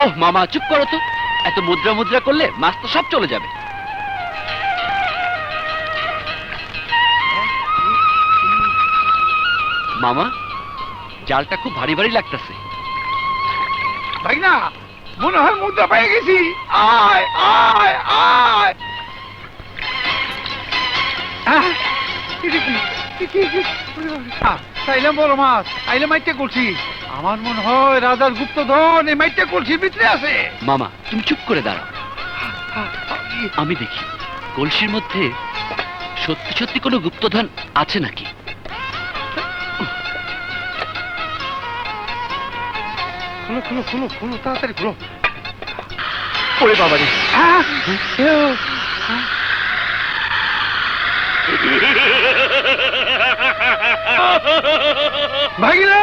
ওহ মামা চুপ করো তো, এত মুদ্রা মুদ্রা করলে মাছ তো সব চলে যাবে। মামা জালটা খুব ভারী ভারী লাগতেছে। ভাই না, মনে হয় মুদ্রা পেয়ে গেছি। আয় আয় আয়। চাইলাম বড় মাছ, আইলে মাইটে করছি। আমার মনে হয় রাজার গুপ্তধন এই মাইটে কলসির ভিতরে আছে। মামা তুমি চুপ করে দাঁড়াও, আমি দেখি কলসির মধ্যে সত্যি সত্যি কোনো গুপ্তধন আছে নাকি। খুলো খুলো খুলো খুলো, তাড়াতাড়ি খুলো। ওরে বাবা রে, ভাগিনা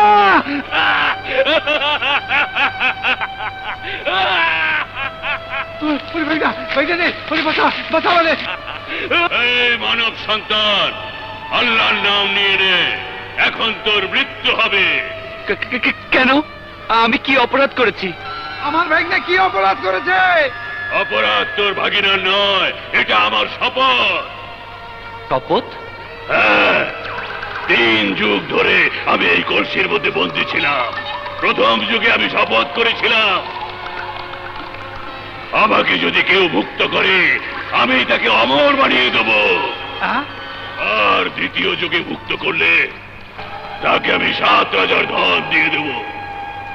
মানব সন্তান, আল্লাহর নাম নিয়ে নে, এখন তোর মৃত্যু হবে। কেন? আমি কি অপরাধ করেছি? আমার ভাগনা কি অপরাধ করেছে? অপরাধ তোর ভাগিনার নয়, এটা আমার শপথ। শপথ? হ্যাঁ, 3 যুগ ধরে আমি এই কলসির মধ্যে বন্দী ছিলাম। প্রথম যুগে আমি শপথ করেছিলাম, আমাকে যদি কেউ মুক্ত করে আমি তাকে অমর বানিয়ে দেব। আর দ্বিতীয় যুগে মুক্ত করলে তাকে আমি 7 রাজার ধন দিয়ে দেব।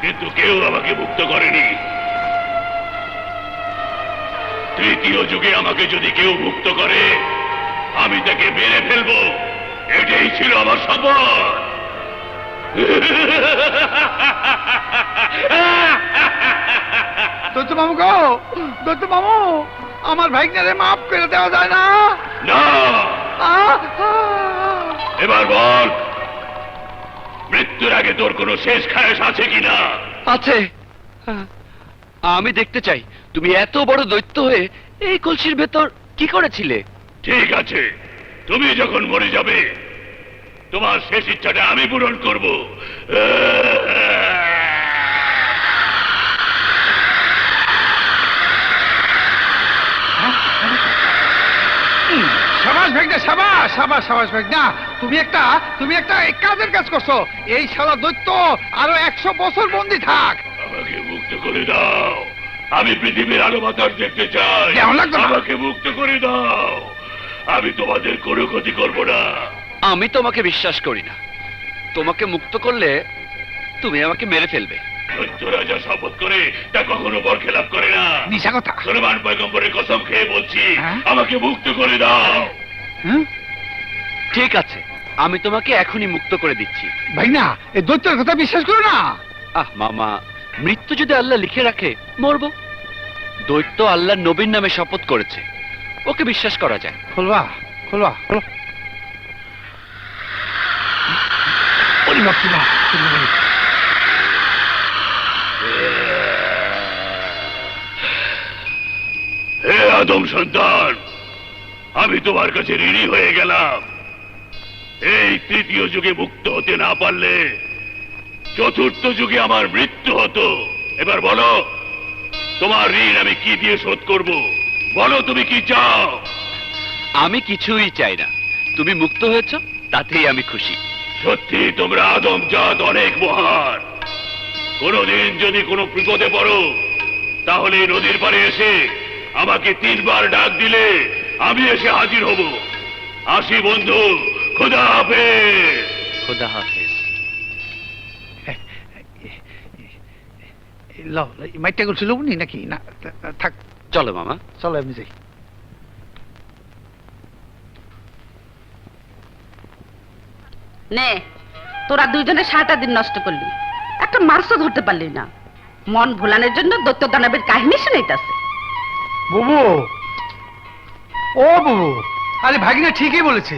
কিন্তু কেউ আমাকে মুক্ত করেনি। তৃতীয় যুগে আমাকে যদি কেউ মুক্ত করে আমি তাকে মেরে ফেলবো। এটাই ছিল আমার শপথ। দত্ত মামু গো, দত্ত মামু, আমার ভাইগনারে মাফ করে দেওয়া যায় না? না, এবার বল, মৃত্যুর আগে তোর কোনো শেষ খায়েশ আছে কিনা? আছে। আমি দেখতে চাই তুমি এত বড় দৈত্য হয়ে এই কলসির ভেতর কি করেছিলে। ঠিক আছে, তুমি যখন মরে যাবে তোমার শেষ ইচ্ছাটা আমি পূরণ করব। সাবাস ভাইগনা, সাবাস সাবাস সাবাস ভাইগনা। তুমি একটা কাজের কাজ করছো। এই শালা দৈত্য আরো 100 বছর বন্দী থাক। আমাকে মুক্ত করে দাও, আমি পৃথিবীর আলো বাতাস দেখতে চাই। কেমন লাগতো না? আমাকে মুক্ত করে দাও, আমি তোমাদের কোনো ক্ষতি করব না। আমি তোমাকে বিশ্বাস করি না। তোমাকে মুক্ত করলে তুমি আমাকে মেরে ফেলবে। দৈত্য রাজা শপথ করে তা কখনো বরখেলাপ করে না। মিশা কথা। সুলেমান পয়গম্বরের কসম খেয়ে বলছি, হ্যাঁ? আমাকে মুক্ত করে দাও। ঠিক আছে, আমি তোমাকে এখনই মুক্ত করে দিচ্ছি। ভাইগনা, এই দৈত্যের কথা বিশ্বাস করো না। আহ মামা, মৃত্যু যদি আল্লাহ লিখে রাখে মরবো। দৈত্য আল্লাহর নবীর নামে শপথ করেছে, ওকে বিশ্বাস করা যায়। খোলবা খোলবা খোলো। ওরে বাপরে বাপ। হে আদম সন্তান, আমি তোমার কাছে ঋণী হয়ে গেলাম। এই তৃতীয় যুগে মুক্ত হতে না পারলে চতুর্থ যুগে আমার মৃত্যু হতো। এবার বলো, তোমার ঋণ আমি কি দিয়ে শোধ করব? বলো তুমি কি চাও? আমি কিছুই চাই না, তুমি মুক্ত হয়েছ তাতেই আমি খুশি। সত্যি তোমরা আদম জাত অনেক মহান। কোনদিন যদি কোনো বিপদে পড়ো তাহলে নদীর পাড়ে এসে আমাকে 3 বার ডাক দিলে আমি এসে হাজির হব। আসি বন্ধু, খোদা হাফেজ। খোদা হাফেজ। মাইটটা করছিল উনি নাকি? না থাক, চলো মামা। চলো আমি যাই। নে, তোরা 2 জনে 7টা দিন নষ্ট করলি, একটা মাছও ধরতে পারলি না। মন ভোলানোর জন্য দৈত্য দানবের কাহিনী শুনাইতাছে। বুবু, ও বুবু, আরে ভাগিনা ঠিকই বলেছে,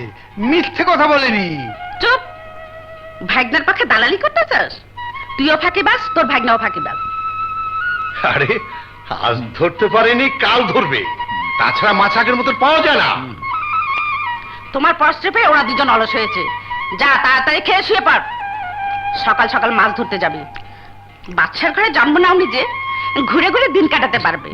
মিথ্যে কথা বলেনি। চুপ! ভাগনার পক্ষে দালালি করতে চাস? তুইও ফাঁকিবাজ, তোর ভাগনাও ফাঁকিবাজ। আরে আজ ধরতে পারেনি, কাল ধরবে। তাছাড়া মাছ আগের মতো পাওয়া যায় না। তোমার পশ্রে পেয়ে ওরা 2জন অলস হয়েছে। যা তাড়াতাড়ি খেয়ে শুয়ে পড়, সকাল সকাল মাছ ধরতে যাবি। বাচ্চার ঘরে জন্ম নাওনি যে, ঘুরে ঘুরে দিন কাটাতে পারবে।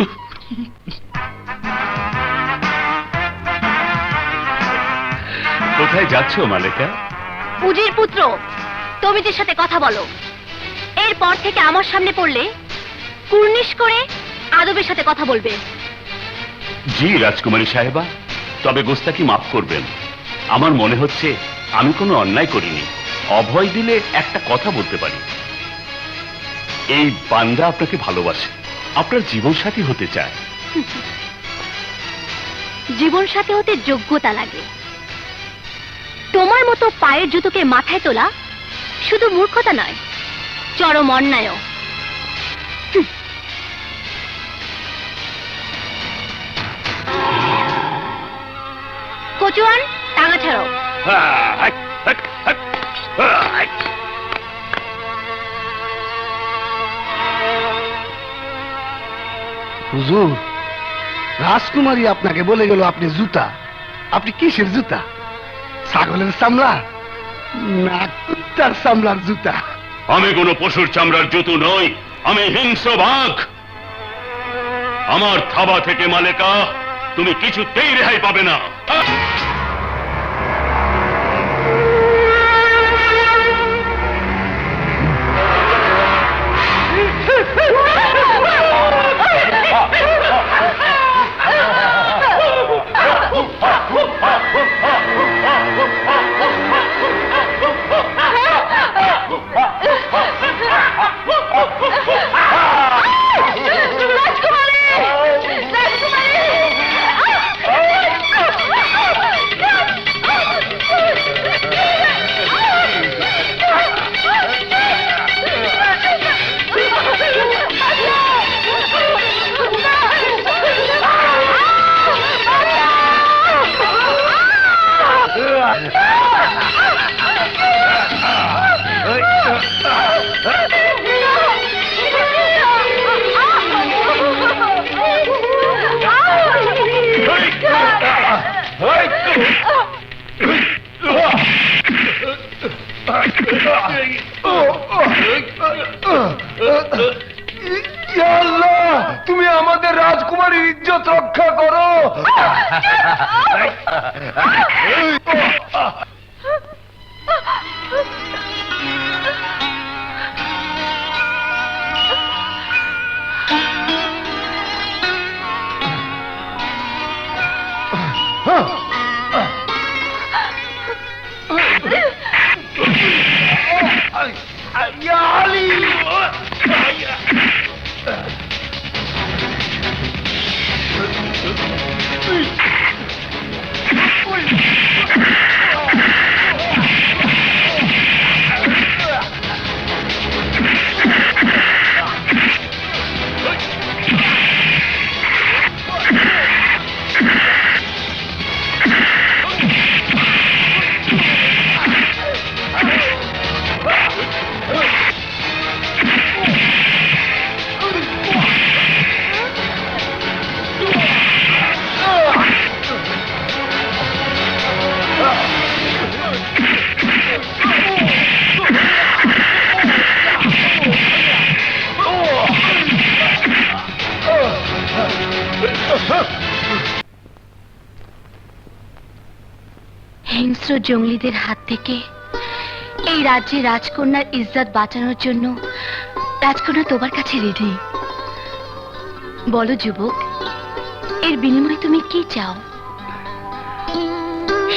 কোথায় যাচ্ছ মালেকা? উজির পুত্র, তবিজের সাথে কথা বলো। এরপর থেকে আমার সামনে পড়লে কুর্নিশ করে আদবের সাথে কথা বলবে। জি রাজকুমারী সাহেবা, তবে গোস্তাকি মাফ করবেন। আমার মনে হচ্ছে আমি কোনো অন্যায় করিনি। অভয় দিলে একটা কথা বলতে পারি। এই বান্দা আপনাকে ভালোবাসে, আপনার জীবন সাথী হতে চায়। জীবন সাথী হতে যোগ্যতা লাগে। তোমার মতো পায়ের জুতোকে মাথায় তোলা শুধু মূর্খতা নয়, চরম অন্যায়। কচুয়ান, টাঙা ছাড়ো। হুজুর, রাজকুমারী আপনাকে বলে গেল আপনি জুতা। আপনি কিসের জুতা? ছাগলের চামড়া না কুত্তার চামড়ার জুতা? আমি কোনো পশুর চামড়ার জুতো নই, আমি হিংস্র বাঘ। আমার থাবা থেকে মালেকা তুমি কিছুতেই রেহাই পাবে না। তুমি আমাদের রাজকুমারীর ইজ্জত রক্ষা করো। হিংস্র জঙ্গলিদের হাত থেকে এই রাজ্যের রাজকন্যার ইজ্জত বাঁচানোর জন্য রাজকন্যা তোমার কাছে রেডি। বলো যুবক, এর বিনিময়ে তুমি কি চাও?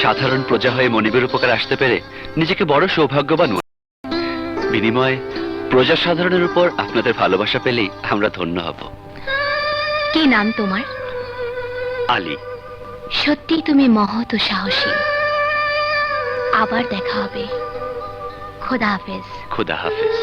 সাধারণ প্রজা হয়ে মনিবের উপকার আসতে পেরে নিজেকে বড় সৌভাগ্যবান মনে করি। বিনিময়ে প্রজা সাধারণের উপর আপনাদের ভালোবাসা পেলেই আমরা ধন্য হব। কি নাম তোমার? আলী। সত্যি তুমি মহৎ ও সাহসী। আবার দেখা হবে। খোদা হাফেজ। খুদা হাফেজ।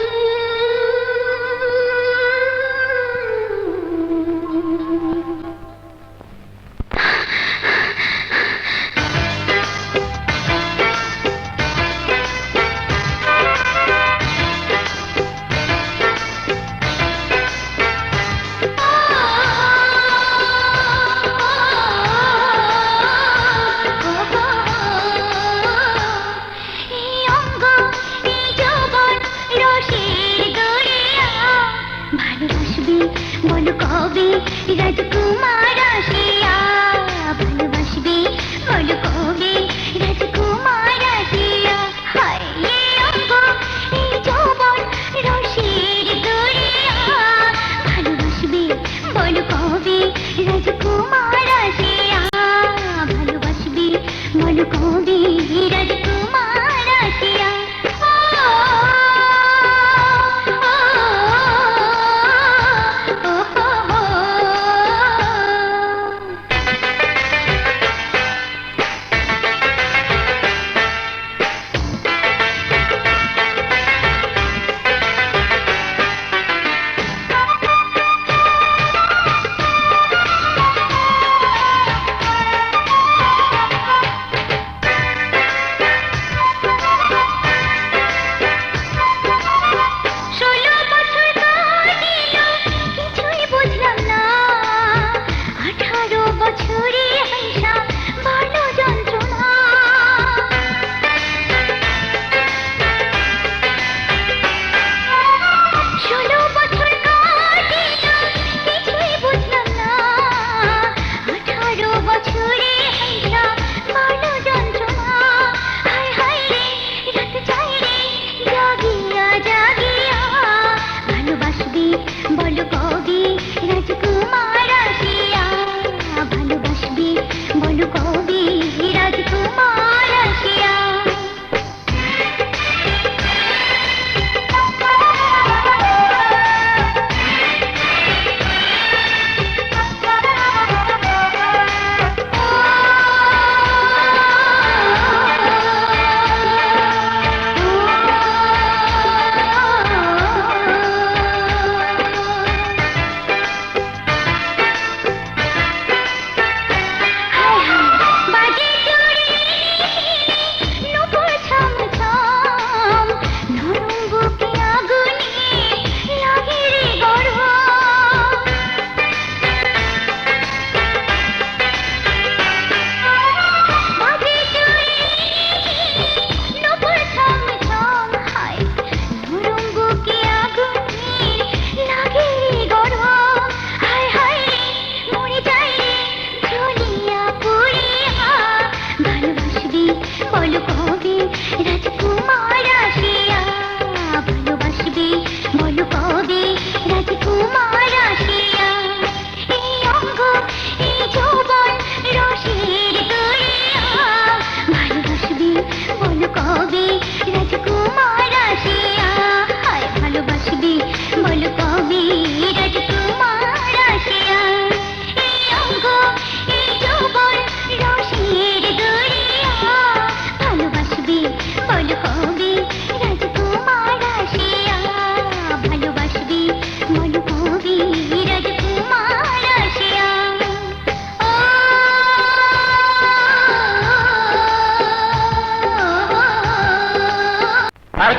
ভালোবাসবি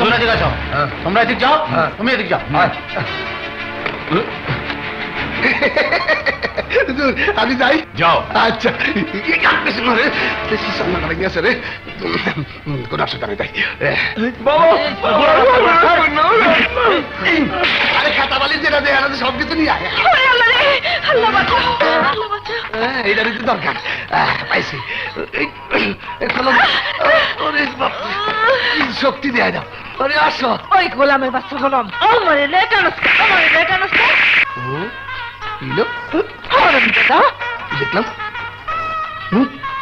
তোমরা এদিকে যাও, তোমরা এদিক যাও, তুমি এদিক যাও। আমি যাই। যাও। আচ্ছা বেশি সামনে করে গিয়েছে রে, কোন অসুবিধা নেই। আরে খাতা বালি যেটা দেয় সব কিছু নিয়ে আয়। এইটা দিতে দরকার। পাইছি। শক্তি দেয়া দাও। আরে আসো। ওই গোলামের বাচ্চা গোলাম আমারে লেটানস দেখলাম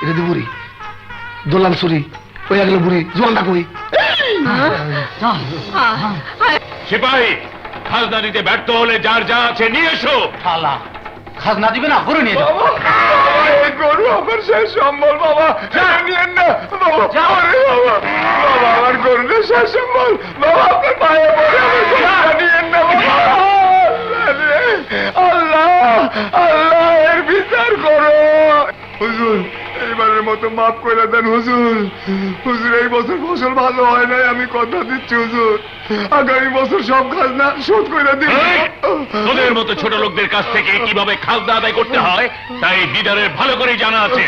এটা দি বুড়ি দোলাম সুরি ওই গেল বুড়ি জোয়ানটা কই? সিপাহী, খাজনা দিতে ব্যর্থ হলে যার যা আছে নিয়ে এসো। শালা খাজনা দিবে না, গরু নিয়ে যাও। গরু আমার শেষ সম্বল বাবা, নিয়েন না বাবা। বাবা আমার গরু শেষ সম্বল বাবা, আপনার পায়ে পড়ে আমার গরুটা নিয়েন না বাবা। আল্লাহ আল্লাহ এর বিচার করো হুজুর, এইবারের মতো মাফ করে দেন হুজুর। হুজুর এই বছর ফসল ভালো হয় নাই, আমি কথা দিচ্ছি হুজুর, আগামী বছর সব খাজনা শোধ করে দিন। তোদের মতো ছোট লোকদের কাছ থেকে কিভাবে খাজনা আদায় করতে হয় তাই দিদারের ভালো করে জানা আছে।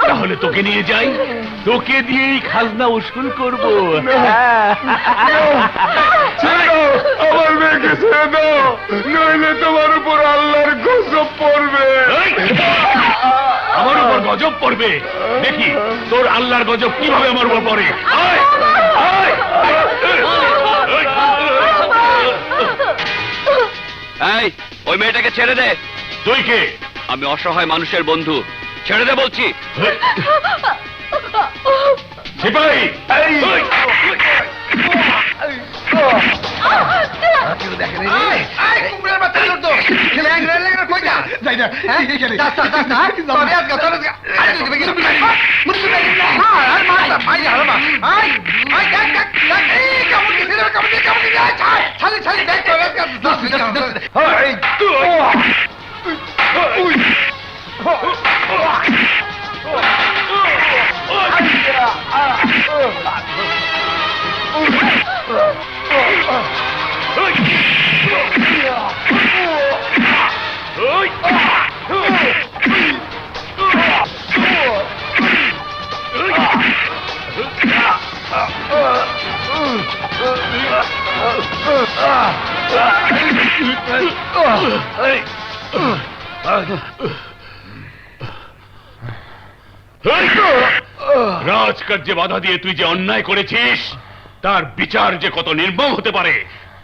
তাহলে তোকে নিয়ে যাই, তোকে দিয়েই খাজনা উসুল করবো। আমার মেয়েকে ছেড়ে দাও, নইলে তোমার উপর আল্লাহর গজব পড়বে। আমার উপর গজব পড়বে? দেখি তোর আল্লাহর গজব কিভাবে আমার উপর পড়ে। আয়, আয়, এই ওই মেয়েটাকে ছেড়ে দে। তুই কে? আমি অসহায় মানুষের বন্ধু, ছেড়ে দে বলছি। সিপাহী, রাজকার্যে বাধা দিয়ে তুই যে অন্যায় করেছিস তার বিচার যে কত নির্মম হতে পারে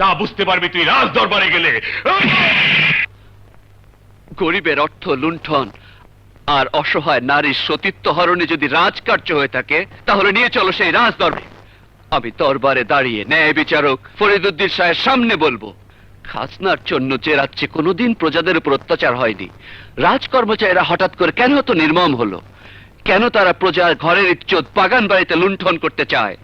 তা বুঝতে পারবি তুই রাজ দরবারে গেলে। গরিবের অর্থ লুণ্ঠন আর অসহায় নারীর সতীত্ব হরণে যদি রাজকার্য হয়ে থাকে তাহলে নিয়ে চলো সেই রাজ দরবারে। আমি দরবারে দাঁড়িয়ে ন্যায় বিচারক ফরিদুদ্দিন সাহের সামনে বলবো, খাজনার জন্য যে রাজ্যে কোনোদিন প্রজাদের উপর অত্যাচার হয়নি, রাজকর্মচারীরা হঠাৎ করে কেন এত নির্মম হলো? কেন তারা প্রজার ঘরের ইজ্জত বাগান বাড়িতে লুণ্ঠন করতে চায়?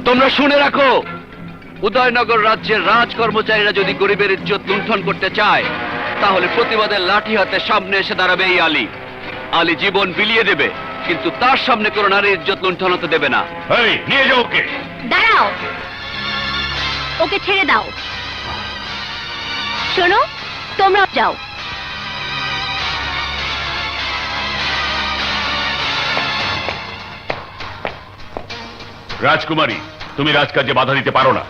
তোমরা শুনে রাখো, উদয়নগর রাজ্যের রাজকর্মচারীরা যদি গরিবের ইজ্জত লুণ্ঠন করতে চায় তাহলে প্রতিবাদের লাঠি হাতে সামনে এসে দাঁড়াবে এই আলী। আলী জীবন বিলিয়ে দেবে, কিন্তু তার সামনে কোনো নারীর ইজ্জত লুণ্ঠন হতে দেবে না। এই নিয়ে যাও ওকে। দাঁড়াও, ওকে ছেড়ে দাও। শোনো, তোমরাও যাও। রাজকুমারী, তুমি রাজকার্যে বাধা দিতে পারো না।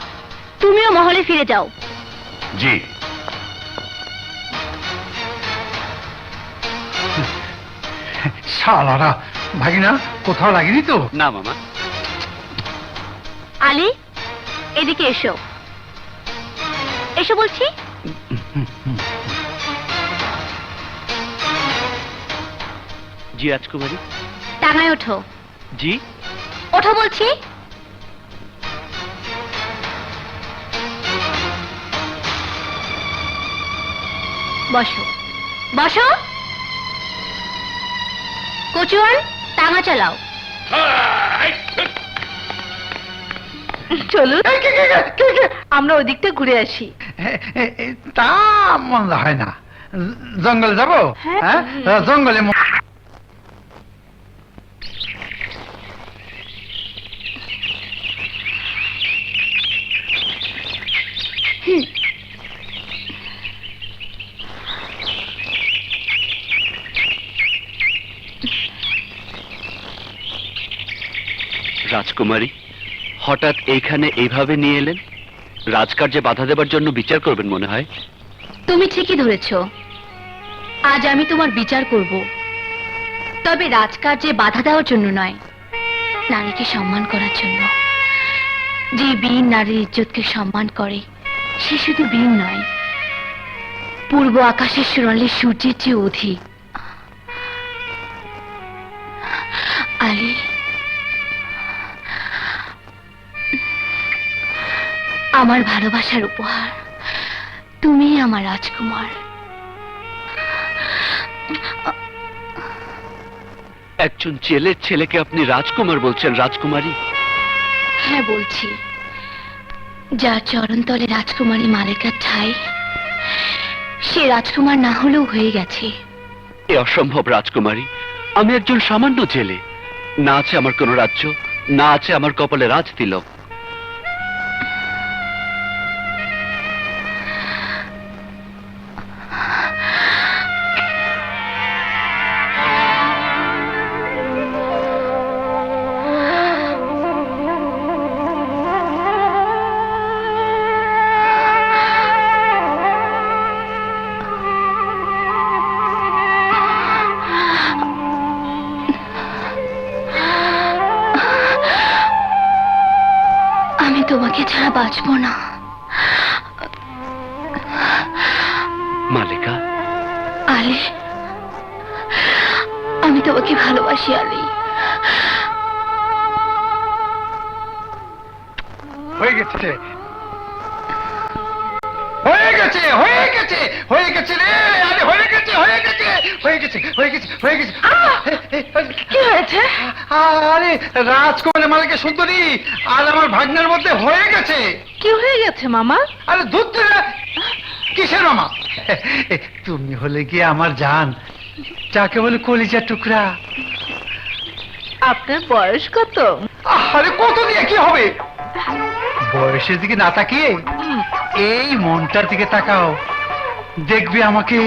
তুমিও মহলে ফিরে যাও। জি। শালারা ভাগিনা কোথাও লাগেনি তো? না মামা। আলী, এদিকে এসো। এসো বলছি। জি রাজকুমারী। টাঙায় ওঠো। জি। ওঠো বলছি। বসো বসো। কচুয়ান, টাঙা চালাও। চলুন আমরা ওদিকটা ঘুরে আসি। তা মন্দ হয় না। জঙ্গল যাব? হ্যাঁ, জঙ্গলে রাজকুমারী, হঠাৎ এইখানে এইভাবে নিয়ে এলেন? রাজকার্যে বাধা দেবার জন্য বিচার করবেন মনে হয়। তুমি ঠিকই ধরেছ, আজ আমি তোমার বিচার করব, তবে রাজকার্যে বাধা দেওয়ার জন্য নয়, নারীকে সম্মান করার জন্য। যে বীর নারীর ইজ্জতকে সম্মান করে সে শুধু বীর নয়, পূর্ব আকাশের সোনালী সূর্যের চেয়ে অধিক। আলী, আমার ভালোবাসার উপহার, তুমি আমার রাজকুমার। একজন জেলের ছেলেকে আপনি রাজকুমার বলছেন? রাজকুমারী? হ্যাঁ বলছি, যার চরণতলে রাজকুমারী মালেকার ঠাঁই, সে রাজকুমার না হলেও হয়ে গেছে। এ অসম্ভব রাজকুমারী। আমি একজন সামান্য জেলে, না আছে আমার কোনো রাজ্য, না আছে আমার কপালে রাজ তিলক। আমি তোমাকে ছাড়া বাঁচবো না। মালিকা। আলী, আমি তোমাকে ভালোবাসি আলী। হয়ে গেছে, হয়ে গেছে, হয়ে গেছে, হয়ে গেছে রে, আরে হয়ে গেছে, হয়ে গেছে, হয়ে গেছে, হয়ে গেছে, হয়ে গেছে। কি হয়েছে? আরে রাজকুমারের মালিকের সুন্দরী আর আমার ভাগ্নের মধ্যে হয়ে গেছে। কি হয়ে গেছে মামা? আরে দুধ কিসের মামা? তুমি হলে গিয়ে আমার জান, যাকে বলে কলিজার টুকরা। আপনার বয়স কত? আরে কত দিয়ে কি হবে? বয়সের দিকে না তাকিয়ে এই মনটার দিকে তাকাও, দেখবে আমাকে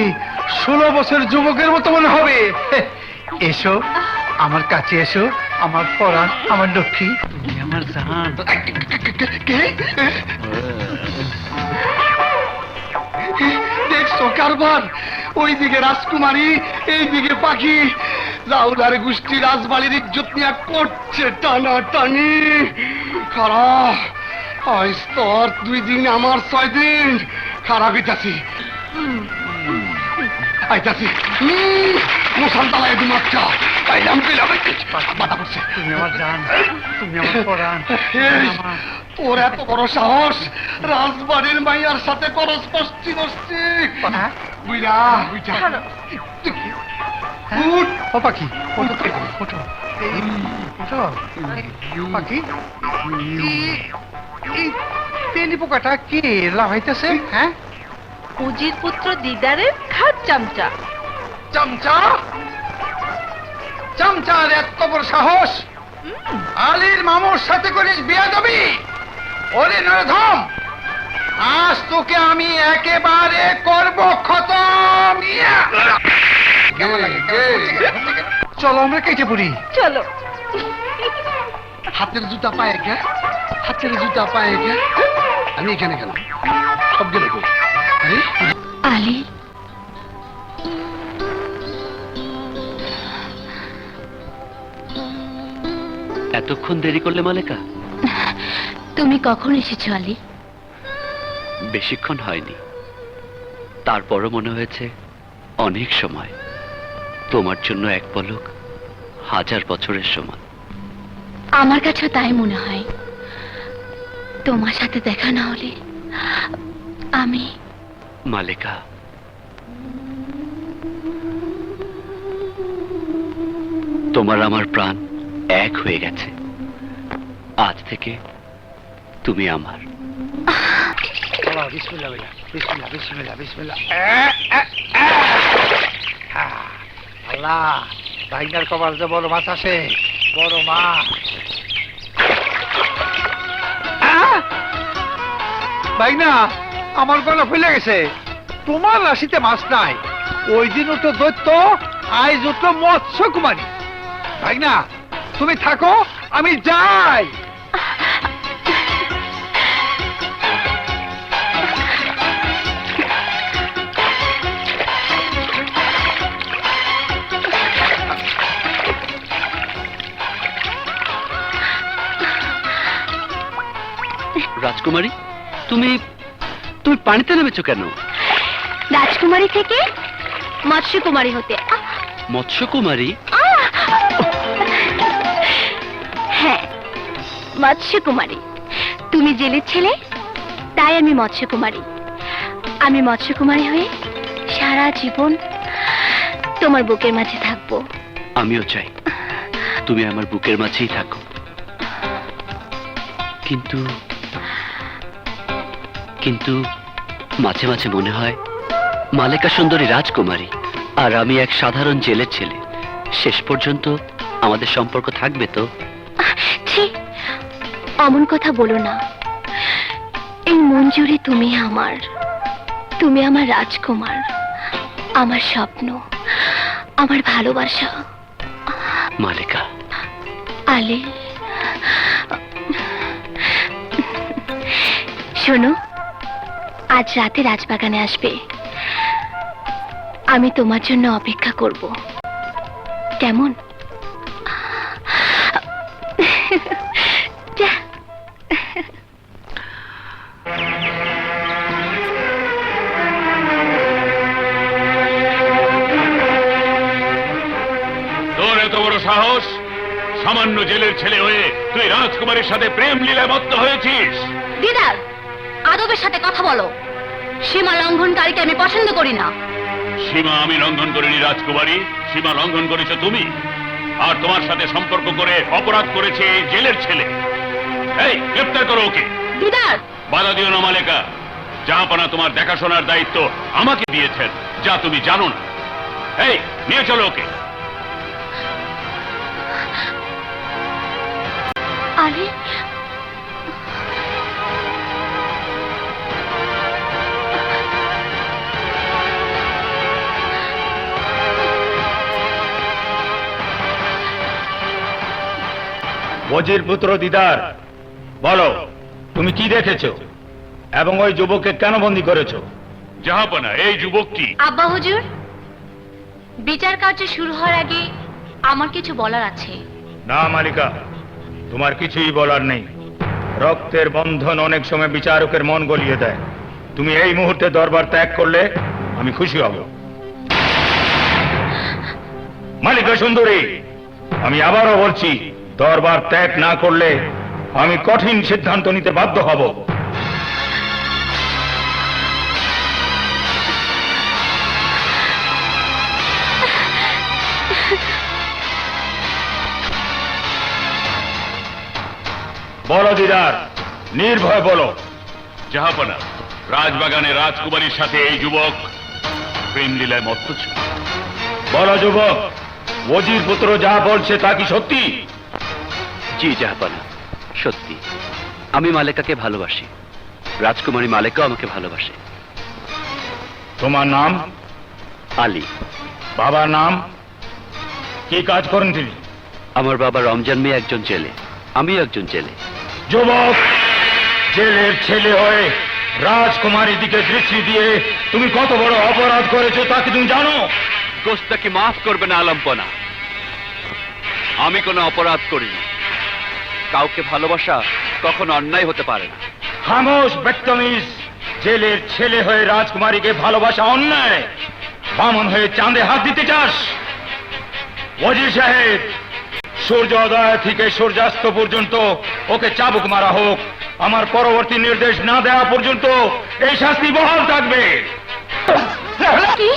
16 বছর যুবকের মতো মনে হবে। এসো আমার কাছে, এসো আমার পরাণ, আমার লক্ষ্মী, তুমি আমার জান। দেখছো কারবার? ওইদিকে রাজকুমারী, এইদিকে পাখি, রাউলার গোষ্ঠী রাজবাড়ির ইজ্জত নিয়ে করছে টানা টানি। খারাপ আজ তোর 2 দিন, আমার 6 দিন। খারাপ হইতাছি, আইতাছি মশাল তালায় দুমাচ্ছা পাইলাম পেলাম বাধা করছে। তুমি আমার জান, তুমি আমার পরাণ। তোর এত বড় সাহস, রাজবাড়ির মাইয়ার সাথে করস পস্তি নস্তি। বুঝলা বুঝা ও পাখি, ওঠো তো, ওঠো, ওঠো পাখি। এই তেলি পোকাটা কে লাগাইতেছে? হ্যাঁ, উজির পুত্র দিদারের খাট চামচা। চামচা? চামচার এত বড় সাহস? আলীর মামুর সাথে করিস বিয়াদবি? ওরে নরধম, আজ তোকে আমি একেবারে করব খতম। কেমন লাগে? চলো আমরা কেটে পড়ি। চলো। হাতের জুতা পায়ে গে, হাতের জুতা পায়ে গে। আমি এখানে কেন? সব গেল কই? আরে আলী, এতক্ষণ দেরি করলে মালিকা? তুমি কখন এসেছো আলী? বেশিক্ষণ হয়নি, তারপরও মনে হয়েছে অনেক সময়। তোমার জন্য এক পলক 1000 বছরের সমান। আমার কাছেও তাই মনে হয়। তোমার সাথে দেখা না হলে আমি। মালিকা, তোমার আমার প্রাণ এক হয়ে গেছে। আজ থেকে তুমি আমার। বিসমিল্লাহ বিসমিল্লাহ বিসমিল্লাহ বিসমিল্লাহ। আল্লাহ, ভাইনার কপাল যে বড় মাছ আছে, বড় মাছ। ভাইনা, আমার গলা ফুলে গেছে। তোমার রাশিতে মাছ নাই। ওই দিন উঠলো দৈত্য, আজ উঠলো মৎস্য কুমারী। ভাইনা, তুমি থাকো, আমি যাই। রাজকুমারী, তুমি তুমি পানিতে নেমেছো কেন? রাজকুমারী থেকে মৎস্যকুমারী হতে। মৎস্যকুমারী? হ্যাঁ, মৎস্যকুমারী। তুমি জেলের ছেলে, তাই আমি মৎস্যকুমারী। আমি মৎস্যকুমারী হয়ে সারা জীবন তোমার বুকের মাঝে থাকবো। আমিও চাই তুমি আমার বুকের মাঝেই থাকো। কিন্তু কিন্তু মাঝে মাঝে মনে হয় মালেকা সুন্দরী রাজকুমারী আর আমি এক সাধারণ জেলের ছেলে। শেষ পর্যন্ত আমাদের সম্পর্ক থাকবে তো? ঠিক অমন কথা বলো না। এই মন জুড়ে তুমি আমার, তুমি আমার রাজকুমার, আমার স্বপ্ন, আমার ভালোবাসা। মালেকা। আলে, শোনো, আজ রাতে রাজবাগানে আসবে। আমি তোমার জন্য অপেক্ষা করব, কেমন? যা। তোর এত বড় সাহস! সামান্য জেলের ছেলে হয়ে তুই রাজকুমারীর সাথে প্রেম লীলায় মত্ত হয়েছিস। দিদার, আদবের সাথে কথা বলো। সীমা লঙ্ঘনকারীকে আমি পছন্দ করি না। সীমা আমি লঙ্ঘন করিনি রাজকুমারী, সীমা লঙ্ঘন করেছো তুমি। আর তোমার সাথে সম্পর্ক করে অপরাধ করেছে এই জেলের ছেলে। এই, গ্রেফতার করো ওকে। দিদার, বাধা দিও না মালেকা। জাহাপানা তোমার দেখাশোনার দায়িত্ব আমাকে দিয়েছেন, যা তুমি জানো না। এই, নিয়ে চলো ওকে। আরে ওজির পুত্র দিদার, বলো তুমি কি দেখেছো এবং ওই যুবককে কেন বন্দী করেছো? জাহাপানা, এই যুবকটি। আব্বা হুজুর, বিচার কার্য শুরু হওয়ার আগে আমার কিছু বলার আছে। না মালিকা, তোমার কিছুই বলার নেই। রক্তের বন্ধন অনেক সময় বিচারকের মন গলিয়ে দেয়। তুমি এই মুহূর্তে দরবার ত্যাগ করলে আমি খুশি হব। মালিকা সুন্দরী, আমি আবারও বলছি, দরবার ত্যাগ না করলে আমি কঠিন সিদ্ধান্ত নিতে বাধ্য হব। বলো দিদার, নির্ভয় বলো। জাহাপানা, রাজবাগানে রাজকুমারীর সাথে এই যুবক প্রেম লীলায় মত্ত ছিল। বলো যুবক, ওজির পুত্র যা বলছে তা কি সত্যি? জি জাহাপানা, সত্যি। আমি মালেকাকে ভালোবাসি, রাজকুমারী মালেকাও আমাকে ভালোবাসে। তোমার নাম? আলী। বাবার নাম? কি কাজ করেন তিনি? আমার বাবা রমজান মিয়া একজন জেলে, আমিও একজন জেলে। যুবক, জেলের ছেলে হয়ে রাজকুমারীর দিকে দৃষ্টি দিয়ে তুমি কত বড় অপরাধ করেছো তা কি তুমি জানো? গোস্তাকে মাফ করবে না আলম্পনা। আমি কোনো অপরাধ করিনি। কাউকে ভালোবাসা কখনো অন্যায় হতে পারে না। খামোশ বেত্তমিজ! জেলের ছেলে হয়ে রাজকুমারীকে ভালোবাসা অন্যায়? বামন হয়ে চাঁদে হাত দিতে চাস? ওজির সাহেব, সূর্যোদয় থেকে সূর্যাস্ত পর্যন্ত ওকে চাবুক মারা হোক। আমার পরবর্তী নির্দেশ না দেওয়া পর্যন্ত এই শাস্তি বহাল থাকবে। কি?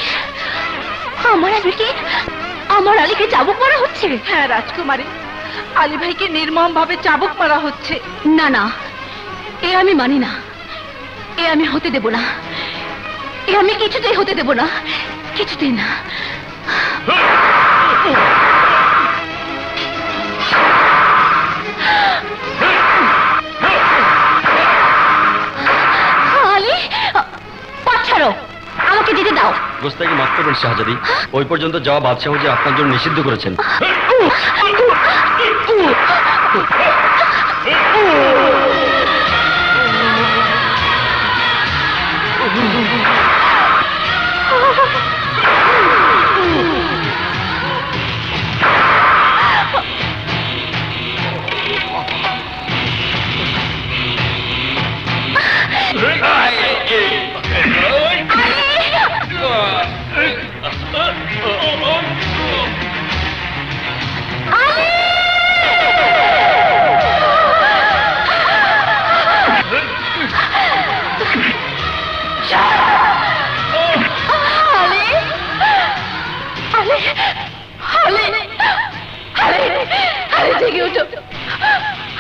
আমার আলীকে চাবুক মারা হচ্ছে? হ্যাঁ রাজকুমারী, আলী ভাইকে নির্মম ভাবে চাবুক মারা হচ্ছে। না না, এ আমি মানি না, এ আমি হতে দেব না, এ আমি কিছুতেই হতে দেব না, কিছুতেই না। আলী, পথ ছাড়ো, আমাকে যেতে দাও। গোস্তাকে মাফ করবেন শাহজাদি, ওই পর্যন্ত যাওয়া বাদশাহ যে আপনার জন্য নিষিদ্ধ করেছেন। জেগে ওঠো,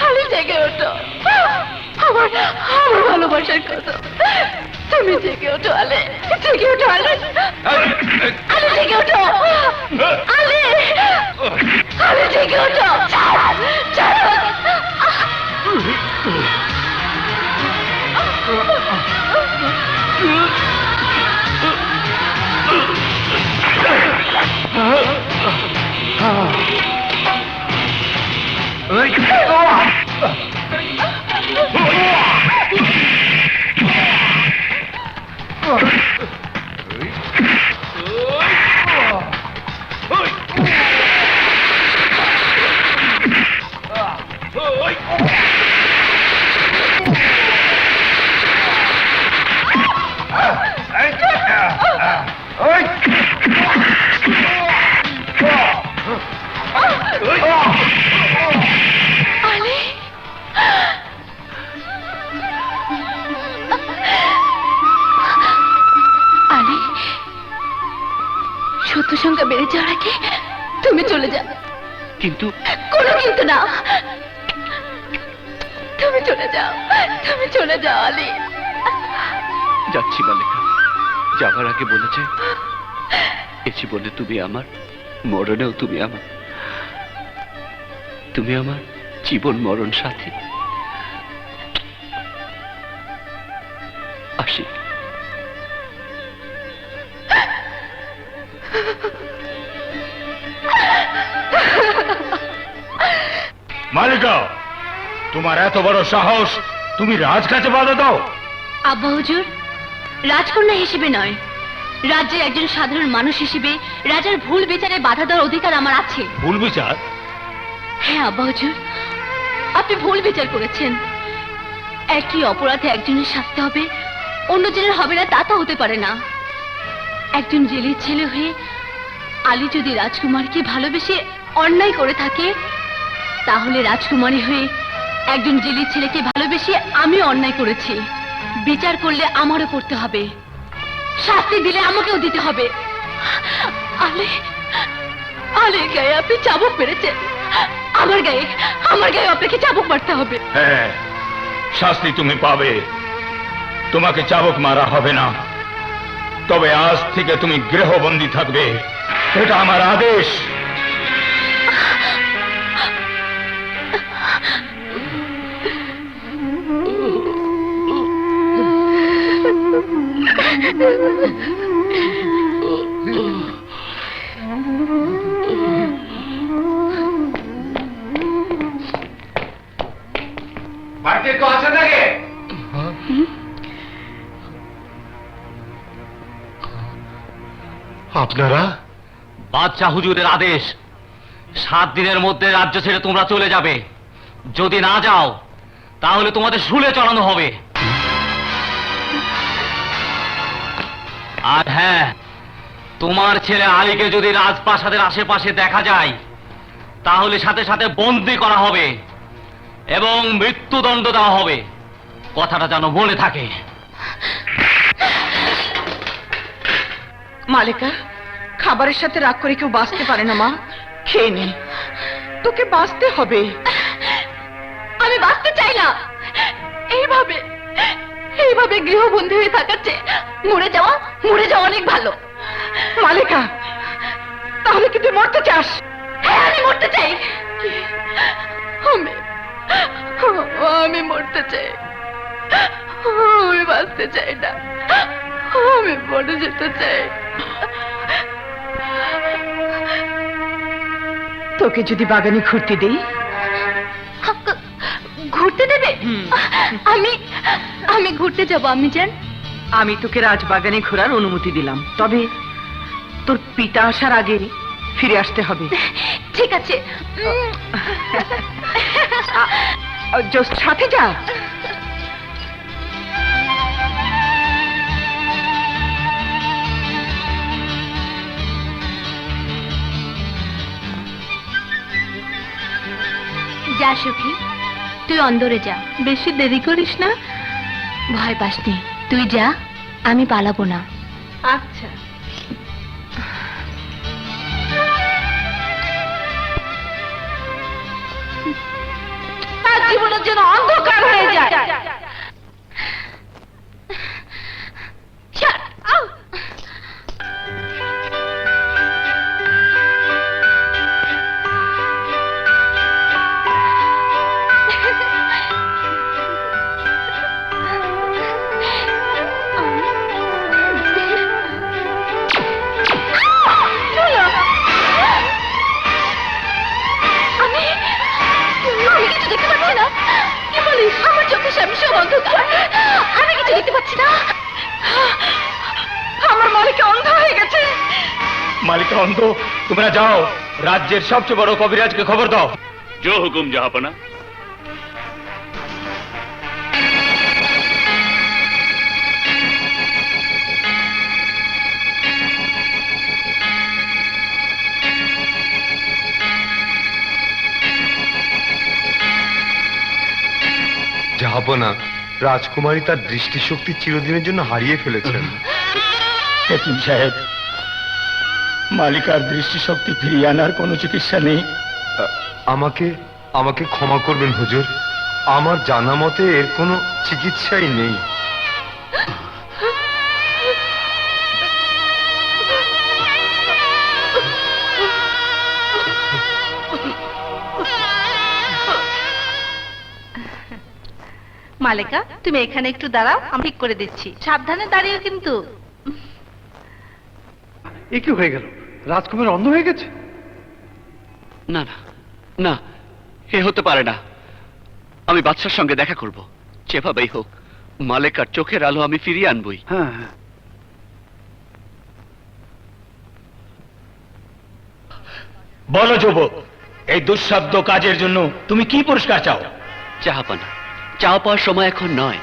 আলী জেগে ওঠো, আমার আমার ভালোবাসার কথা, তুমি জেগে ওঠো আলী, জেগে ওঠো আলী, আলী জেগে ওঠো, আলী, আলী জেগে ওঠো, ছাড়ো। আলী, শত্রু সংখ্যা বেড়ে যাওয়ার আগে তুমি চলে যাও। কিন্তু কোনো কিন্তু না, তুমি চলে যাও, তুমি চলে যাও আলী। যাচ্ছি মালিকা, যাবার আগে বলেছে এ জীবনে তুমি আমার, মরণেও তুমি আমার, তুমি আমার জীবন মরণ সাথী। আসি। মালিকা, তোমার এত বড় সাহস, তুমি রাজকাজে বাধা দাও? আব্বা হুজুর, রাজকন্যা হিসেবে নয়, রাজ্যের একজন সাধারণ মানুষ হিসেবে রাজার ভুল বিচারে বাধা দেওয়ার অধিকার আমার আছে। ভুল বিচার? হ্যাঁ আব্বা হুজুর, আপনি ভুল বিচার করেছেন। একই অপরাধে একজনের শাস্তি হবে, অন্যজনের হবে না, তা তো হতে পারে না। একজন জেলের ছেলে হয়ে আলী যদি রাজকুমারকে ভালোবেসে অন্যায় করে থাকে, তাহলে রাজকুমারী হয়ে একজন জেলের ছেলেকে ভালোবেসে আমিও অন্যায় করেছি। বিচার করলে আমারও করতে হবে, শাস্তি দিলে আমাকেও দিতে হবে। আলী, আলীর গায়ে আপনি চাবুক মেরেছেন, আমার গায়ে আপনাকে চাবুক মারতে হবে। হ্যাঁ, শাস্তি তুমি পাবে। তোমাকে চাবুক মারা হবে না, তবে আজ থেকে তুমি গৃহবন্দী থাকবে, এটা আমার আদেশ। বাড়িতে তো আছে নাকি? আপনারা? বাদশাহ হুজুরের আদেশ, 7 দিনের মধ্যে রাজ্য ছেড়ে তোমরা চলে যাবে। যদি না যাও তাহলে তোমাদের শুলে চড়ানো হবে। আর হ্যাঁ, তোমার ছেলে আলীকে যদি রাজপ্রাসাদের আশেপাশে দেখা যায় তাহলে সাথে সাথে বন্দি করা হবে এবং মৃত্যুদণ্ড দেওয়া হবে। কথাটা যেন মনে থাকে। মালিকা, খাবারের সাথে রাগ করে কেউ বাঁচতে পারে না মা, খেয়ে নে। তোকে বাঁচতে হবে। আমি বাঁচতে চাই না। এইভাবে এইভাবে গৃহবন্দী হয়ে থাকার চেয়ে মরে যাওয়া অনেক ভালো। মালিকা, তাহলে কি তুই মরতে চাস? হ্যাঁ, আমি মরতে চাই। আমি মরতে চাই। আমি বাঁচতে চাই না। আমি মরে যেতে চাই। তোকে যদি বাগানে ঘুরতে দেই? ঘুরতে দেবে? আমি ঘুরতে যাব আমি জান। আমি তোকে রাজবাগানে ঘোরার অনুমতি দিলাম, তবে তোর পিতা আসার আগে ফিরে আসতে হবে। ঠিক আছে। জোস সাথে যা। যা সখী, তুই অন্দরে যা, বেশি দেরি করিস না। ভয় পাস নি, তুই যা, আমি পালাবো না। আচ্ছা। তার জীবনের যেন অন্ধকার হয়ে যায়। ছাড়। আমি কিছু দেখতে পাচ্ছি না। কি বলিস? আমার চোখের সামনে সব অন্ধকার। আমি কিছু দেখতে পাচ্ছি না। আমার মালিকা অন্ধ হয়ে গেছে। মালিকা অন্ধ? তোমরা যাও, রাজ্যের সবচেয়ে বড় কবিরাজকে খবর দাও। জো হুকুম জাহাপনা। জাহাপনা, রাজকুমারী তার দৃষ্টিশক্তি চিরদিনের জন্য হারিয়ে ফেলেছেন। হেকিম সাহেব, মালিকার দৃষ্টিশক্তি ফিরিয়ে আনার কোনো চিকিৎসা নেই? আমাকে আমাকে ক্ষমা করবেন হুজুর, আমার জানা মতে এর কোনো চিকিৎসাই নেই। মালিকা, তুমি এখানে একটু দাঁড়াও, আমি ঠিক করে দিচ্ছি। সাবধানে দাঁড়িয়ে কিন্তু। এ কি হয়ে গেল? রাজকুমার অন্ধ হয়ে গেছে? না না না, এ হতে পারে না। আমি বাদশার সঙ্গে দেখা করব, যেভাবেই হোক মালেকার চোখের আলো আমি ফিরিয়ে আনবই। হ্যাঁ হ্যাঁ। বলো যুবক, এই দুঃসাধ্য কাজের জন্য তুমি কি পুরস্কার চাও? চাহাপানা, চাওয়া পাওয়ার সময় এখন নয়।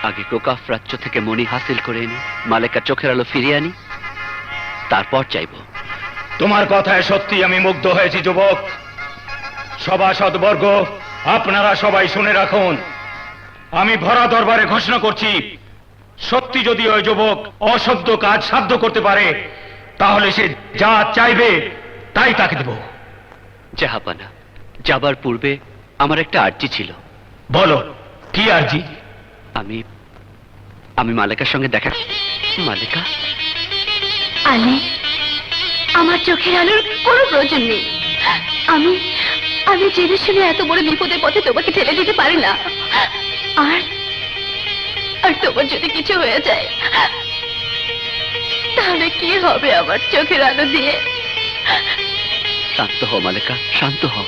আগে কোকাফ রাজ্য থেকে মণি হাসিল করে এনে মালেকার চোখের আলো ফিরিয়ে আনি, তারপর চাইব। তোমার কথায় সত্যি আমি মুগ্ধ হয়েছি যুবক। সভাসদবর্গ, আপনারা সবাই শুনে রাখুন, আমি ভরা দরবারে ঘোষণা করছি, সত্যি যদি ওই যুবক অসাধ্য কাজ সাধ্য করতে পারে, তাহলে সে যা চাইবে তাই তাকে দেব। জাহাপানা, যাবার পূর্বে আমার একটা আর্জি ছিল। বলো, কি আর্জি? আমি আমি মালেকার সঙ্গে দেখা। মালিকা, আলী, আমার চোখের আলোর কোনো প্রয়োজন নেই। আমি আমি জেনে শুনে এত বড় বিপদের পথে তোমাকে ঠেলে দিতে পারি না। আর আর তোমার যদি কিছু হয়ে যায়, তাহলে কি হবে আমার চোখের আলো দিয়ে? শান্ত হও মালেকা, শান্ত হও।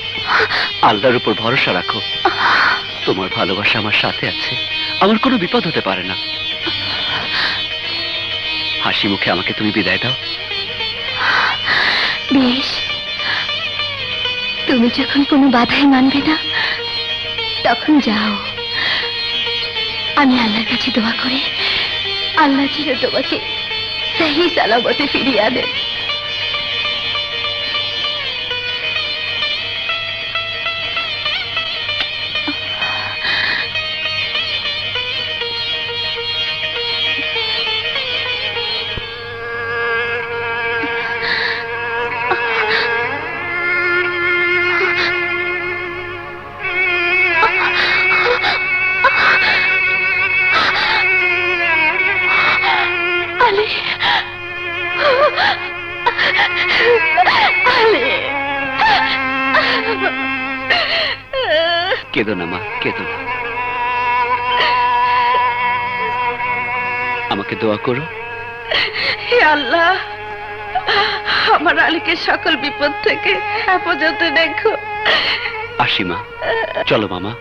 আল্লাহর উপর ভরসা রাখো। তোমার ভালোবাসা আমার সাথে আছে, আমার কোনো বিপদ হতে পারে না। হাসি মুখে আমাকে তুমি বিদায় দাও। বেশ, তুমি যখন কোনো বাধাই মানবে না, তখন যাও। আমি আল্লাহর কাছে দোয়া করে আল্লাহ ছিল তোমাকে সহি সালামতে ফিরিয়ে আনেন। কেঁদো না মা, কেঁদো না। আমাকে দোয়া করো। হে আল্লাহ, আমার আলীকে সকল বিপদ থেকে হেফাজত রেখো। আসি মা, চলো মামা।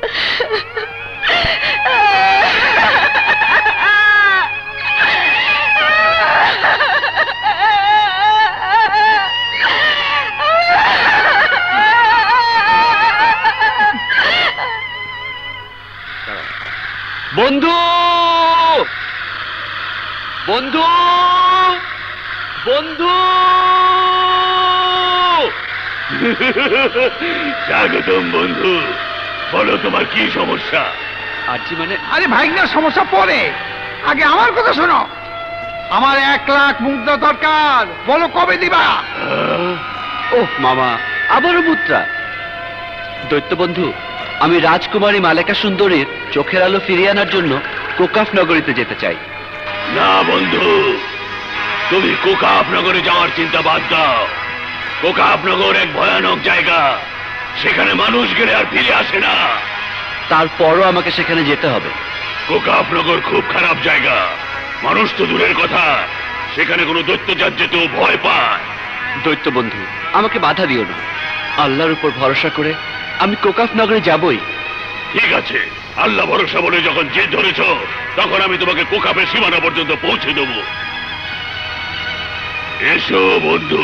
বন্ধু, বন্ধু, বন্ধু! স্বাগতম বন্ধু, বলো তোমার কি সমস্যা? আরজি মানে আরে ভাইগনার সমস্যা পরে, আগে আমার কথা শোনো। আমার 1 লাখ মুদ্রা দরকার, বলো কবে দিবা? ওহ মামা, আবারও মুদ্রা? দৈত্য বন্ধু, আমি রাজকুমারী মালেকা সুন্দরীর চোখের আলো ফিরিয়ে আনার জন্য কোকাফ নগরীতে যেতে চাই। না বন্ধু, তুমি কোকাফ নগরে যাওয়ার চিন্তা বাদ দাও। কোকাফ নগর এক ভয়ানক জায়গা, সেখানে মানুষ গেলে আর ফিরে আসে না। তারপরও আমাকে সেখানে যেতে হবে। কোকাফ নগর খুব খারাপ জায়গা, মানুষ তো দূরের কথা, সেখানে কোনো দৈত্যজাত যেতেও ভয় পায়। দৈত্য বন্ধু, আমাকে বাধা দিও না। আল্লাহর উপর ভরসা করে আমি কোকাফ নগরে যাবই। ঠিক আছে, আল্লাহ ভরসা বলে যখন জেদ ধরেছ, তখন আমি তোমাকে কোকাফের সীমানা পর্যন্ত পৌঁছে দেব। এসো বন্ধু।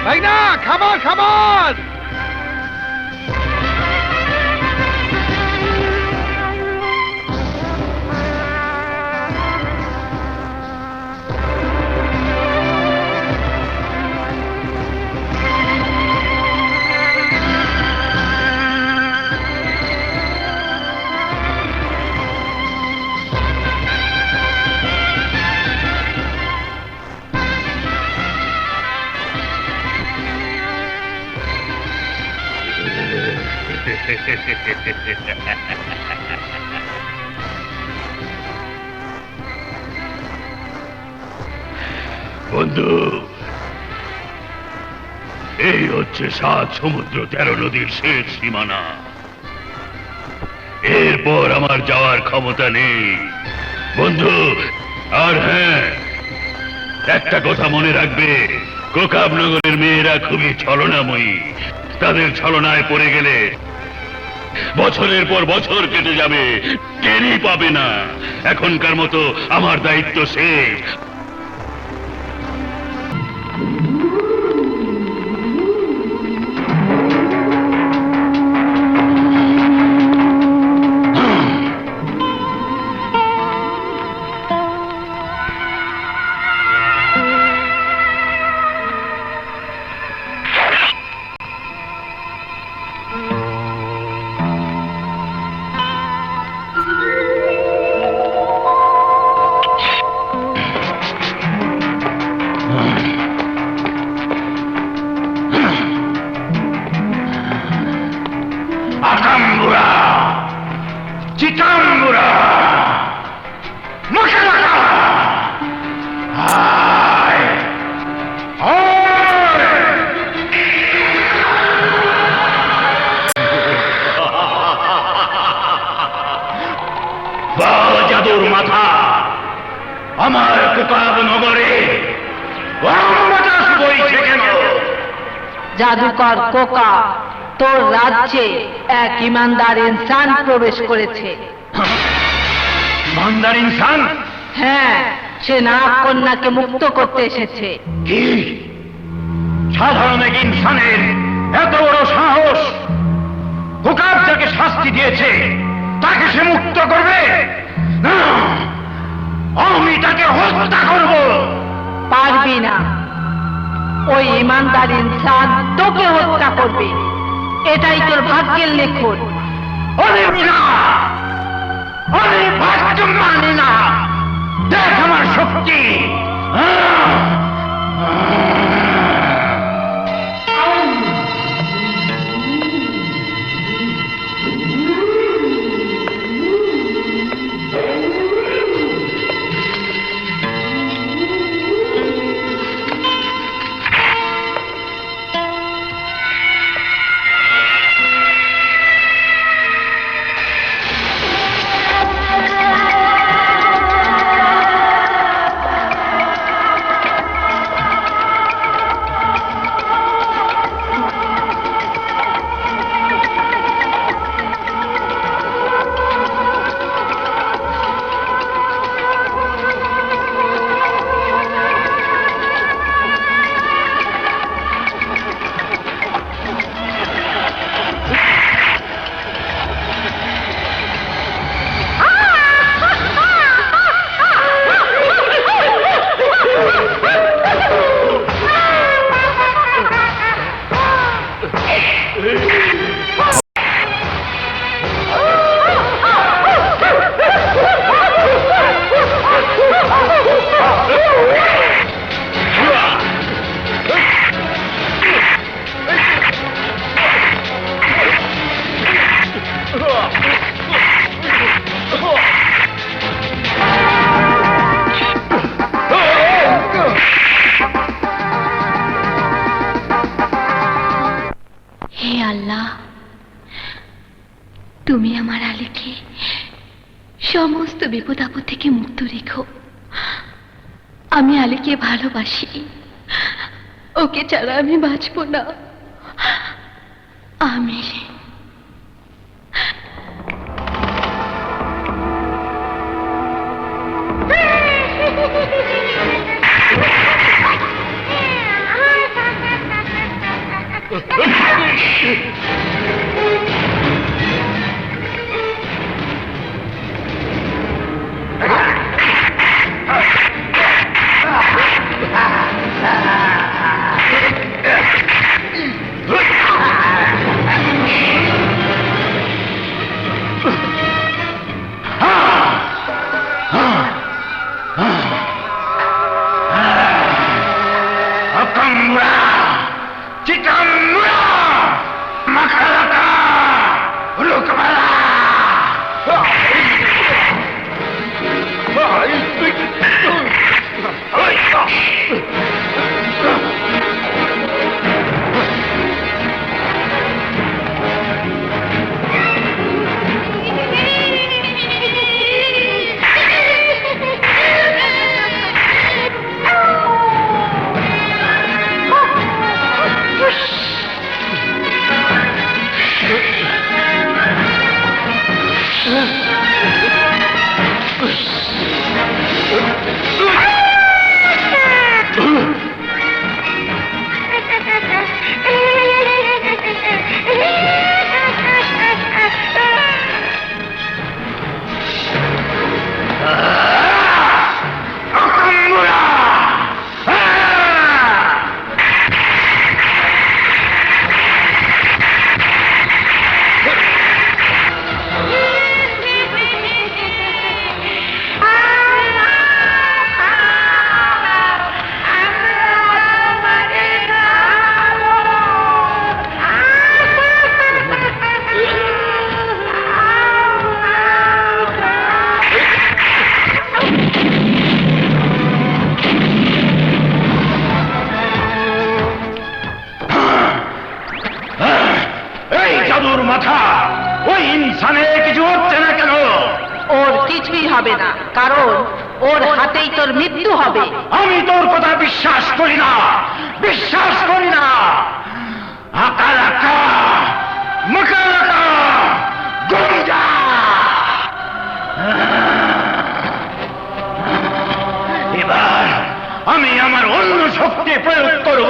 ভাইনা, খাবার খাবার! বন্ধু, এই হচ্ছে 7 সমুদ্র 13 নদীর শেষ সীমানা। এরপর আমার যাওয়ার ক্ষমতা নেই বন্ধু। আর হ্যাঁ, একটা কথা মনে রাখবে, কোকাব নগরের মেয়েরা খুবই ছলনাময়ী। তাদের ছলনায় পড়ে গেলে বছরের পর বছর কেটে যাবে, টেরই পাবে না। এখনকার মতো আমার দায়িত্ব শেষ। আকাম্বুরা, চিতাম্বুরা, মুখে লাগা! আয়, আয়! বা জাদুর মাথা, আমার কোকাব নগরে বাতাস বইছে কেন? জাদুকর কোকা, তোর রাজ্যে এক ইমানদার ইনসান প্রবেশ করেছে। ইমানদার ইনসান? হ্যাঁ, সে নাগ কন্যাকে মুক্ত করতে এসেছে। কি? সাধারণ এক ইনসানের এত বড় সাহস! কোকাব যাকে শাস্তি দিয়েছে তাকে সে মুক্ত করবে না, আমি তাকে হত্যা করব। পারবি না, ওই ইমানদার ইনসান তোকে হত্যা করবে। এটাই তোর ভাগ্যের লেখন। আমি ভাগ্য মানি না। দেখ আমার শক্তি। হে আল্লাহ, তুমি আমার আলীকে সমস্ত বিপদ আপদ থেকে মুক্ত রেখো। আমি আলীকে ভালোবাসি, ওকে ছাড়া আমি বাঁচব না। আমিন। মাথা ওই ইনসানের কিছু হচ্ছে না কেন? ওর কিছুই হবে না, কারণ ওর হাতেই তোর মৃত্যু হবে। আমি তোর কথা বিশ্বাস করি না, বিশ্বাস করি না। আকা আকা মাকা আকা গঞ্জা। এবার আমি আমার অন্য শক্তি প্রয়োগ করব।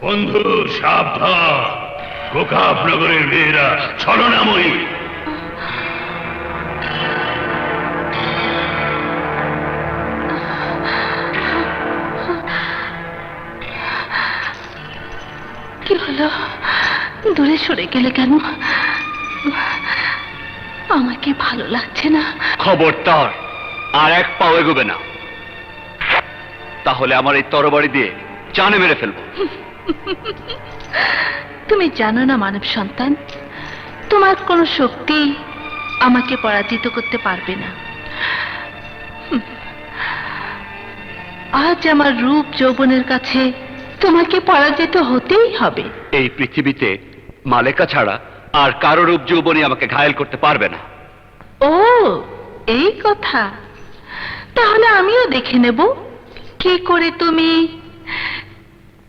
বন্ধু সাবধান, গোকাপনগরের মেয়েরা ছলনাময়ী। কি হলো? দূরে সরে গেলে কেন? আমাকে ভালো লাগছে না। খবরদার আর এক পাও এগোবে না, তাহলে আমার এই তরবারি দিয়ে জানে মেরে ফেলবো। তুমি জানো না মানব সন্তান, তোমার কোনো শক্তি আমাকে পরাজিত করতে পারবে না। আজ আমার রূপ যৌবনের কাছে তোমাকে পরাজিত হতেই হবে। এই পৃথিবীতে মালেকা ছাড়া আর কারো রূপ যৌবনই আমাকে ঘায়েল করতে পারবে না। ও এই কথা, তাহলে আমিও দেখে নেব কি করে তুমি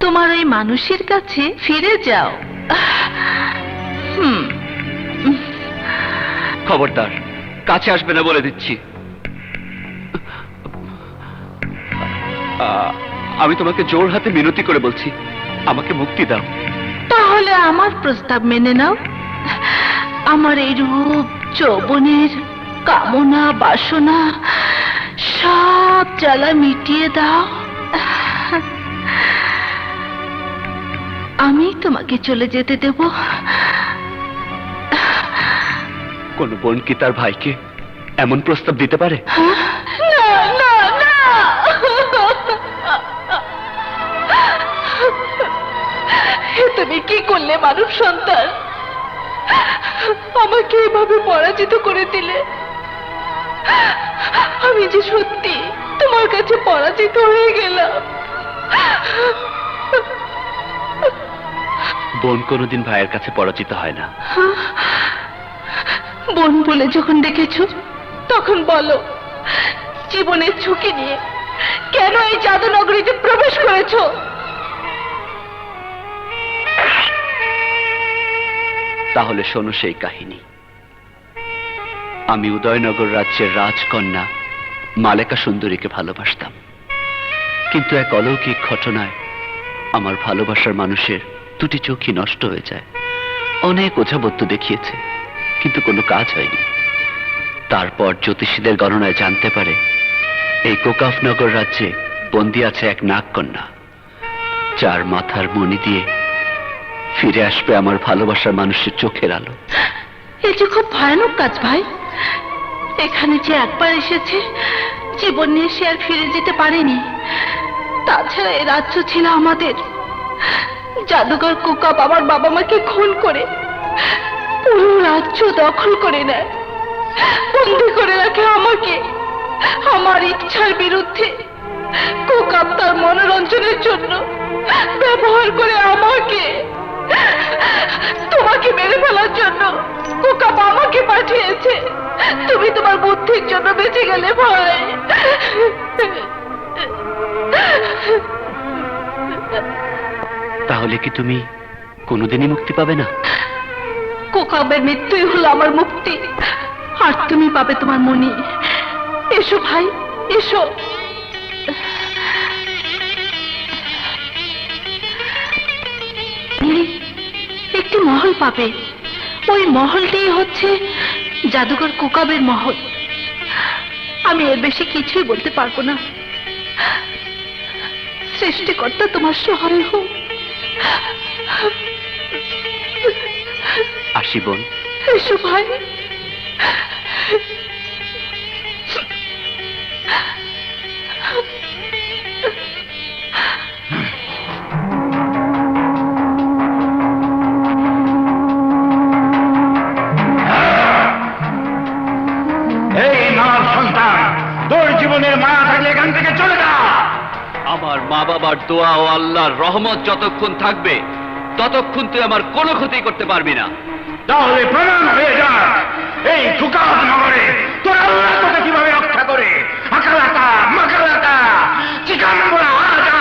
তোমার ওই মানুষের কাছে ফিরে যাও। খবরদার কাছে আসবে না বলে দিচ্ছি। আমি তোমাকে জোর হাতে মিনতি করে বলছি, আমাকে মুক্তি দাও। তাহলে আমার প্রস্তাব মেনে নাও, আমার এই রূপ যৌবনের কামনা বাসনা সব জ্বালা মিটিয়ে দাও। আমি তোমাকে চলে যেতে দেব। কোন বোন কি তার ভাইকে এমন প্রস্তাব দিতে পারে? না না না, তুমি কি করলে মানব সন্তান? আমাকে এভাবে পরাজিত করে দিলে। আমি যে সত্যি তোমার কাছে পরাজিত হয়ে গেলাম। বোন কোনোদিন ভাইয়ের কাছে পরাজিত হয় না। বোন বলে যখন ডেকেছো তখন বলো, জীবনের ঝুঁকি নিয়ে কেন এই জাদুনগরীতে প্রবেশ করেছো? তাহলে শোনো সেই কাহিনী। আমি উদয়নগর রাজ্যের রাজকন্যা মালেকা সুন্দরীকে ভালোবাসতাম, কিন্তু এক অলৌকিক ঘটনায় আমার ভালোবাসার মানুষের দুটি চোখই নষ্ট হয়ে যায়। অনেক ওঝাবত্য দেখিয়েছে, কিন্তু কোনো কাজ হয়নি। তারপর জ্যোতিষীদের গণনায় জানতে পারে এই কোকাফনগর রাজ্যে বন্দী আছে এক নাগকন্যা, যার মাথার মণি দিয়ে ফিরে আসবে আমার ভালোবাসার মানুষের চোখের আলো। এই যে খুব ভয়ানক কাজ ভাই। এখানে যে একবার এসেছে, জীবন নিয়ে সে আর ফিরে যেতে পারেনি। তাছাড়া এই রাজ্য ছিল আমাদের। জাদুকর কোকা বাবার বাবা মাকে খুন করে পুরো রাজ্য দখল করে নেয়, বন্দি করে রাখে আমাকে। আমার ইচ্ছার বিরুদ্ধে কোকাপ তার মনোরঞ্জনের জন্য ব্যবহার করে আমাকে। তোমাকে মেরে ফেলার জন্য কোকাপ আমাকে পাঠিয়েছে। তুমি তোমার বুদ্ধির জন্য বেঁচে গেলে ভাই। তাহলে কি তুমি কোনোদিনই মুক্তি পাবে না? কোকাবের মৃত্যুই হলো আমার মুক্তি, আর তুমি পাবে তোমার মনি। এসো ভাই এসো। একটি মহল পাবে, ওই মহলটাই হচ্ছে জাদুকর কোকাবের মহল। আমি এর বেশি কিছুই বলতে পারবো না। সৃষ্টিকর্তা তোমার সহায় হোক। আসি বোন। এসো ভাই। এই মানব সন্তান, তোর জীবনের মায়া থাকলে এখান থেকে চলে যা। আমার মা বাবার দোয়া ও আল্লাহর রহমত যতক্ষণ থাকবে ততক্ষণ তুই আমার কোনো ক্ষতি করতে পারবি না। তাহলে প্রমাণ হয়ে যা এই কুকাব নগরে তোর আল্লাহ তোকে কিভাবে রক্ষা করে। আকালাকা মাকালাকা চিকাম্বরা আজা।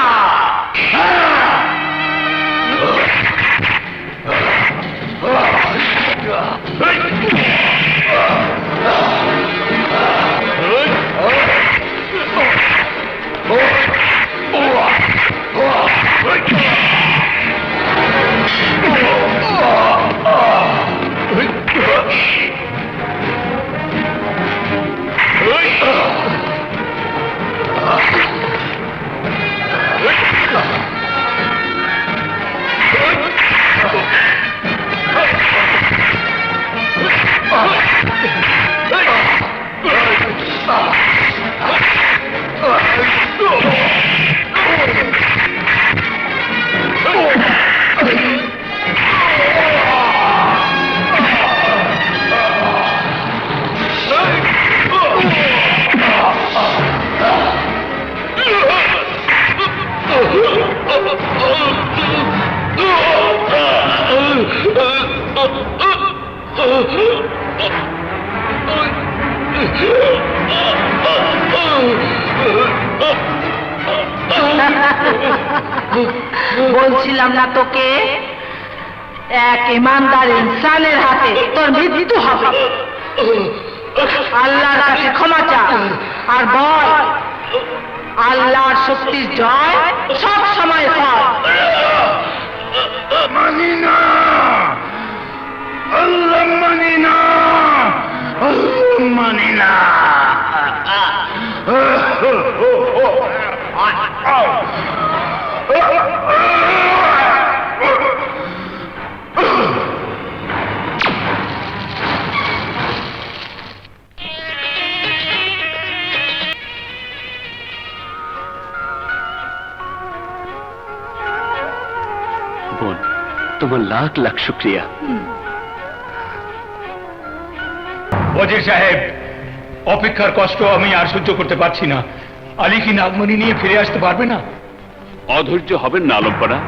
বলছিলাম না তোকে, এক ইমানদার ইনসানের হাতে তোর মৃত্যু হবে। আল্লাহর কাছে ক্ষমা চা আর বল, আল্লাহর শক্তির জয় সব সময় হয়। মানি না, আল্লাহ মানি না, আল্লাহ মানি না। বোন, তোমার লাখ লাখ শুক্রিয়া। ওজির সাহেব, অপেক্ষার কষ্ট আমি আর সহ্য করতে পারছি না। আলী কি নাগমণি নিয়ে ফিরে আসতে পারবে না? অধৈর্য হবেন না আলমপাড়া,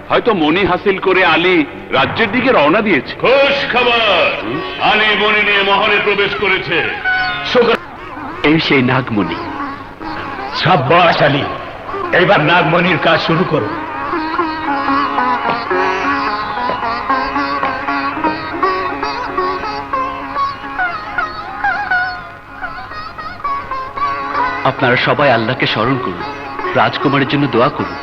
হয়তো মনি হাসিল করে আলী রাজ্যের দিকে রওনা দিয়েছে। খুশ খবর, আলী মনি নিয়ে মহলে প্রবেশ করেছে। এই সেই নাগমণি। সাব্বাস আলী, এইবার নাগমণির কাজ শুরু করো। আপনারা সবাই আল্লাহকে স্মরণ করুন, রাজকুমারের জন্য দোয়া করুন।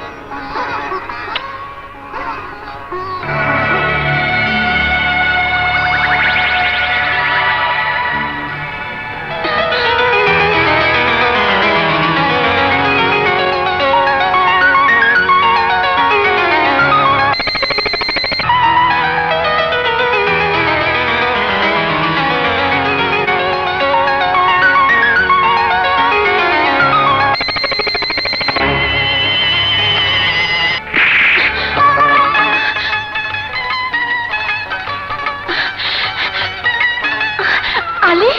আলী,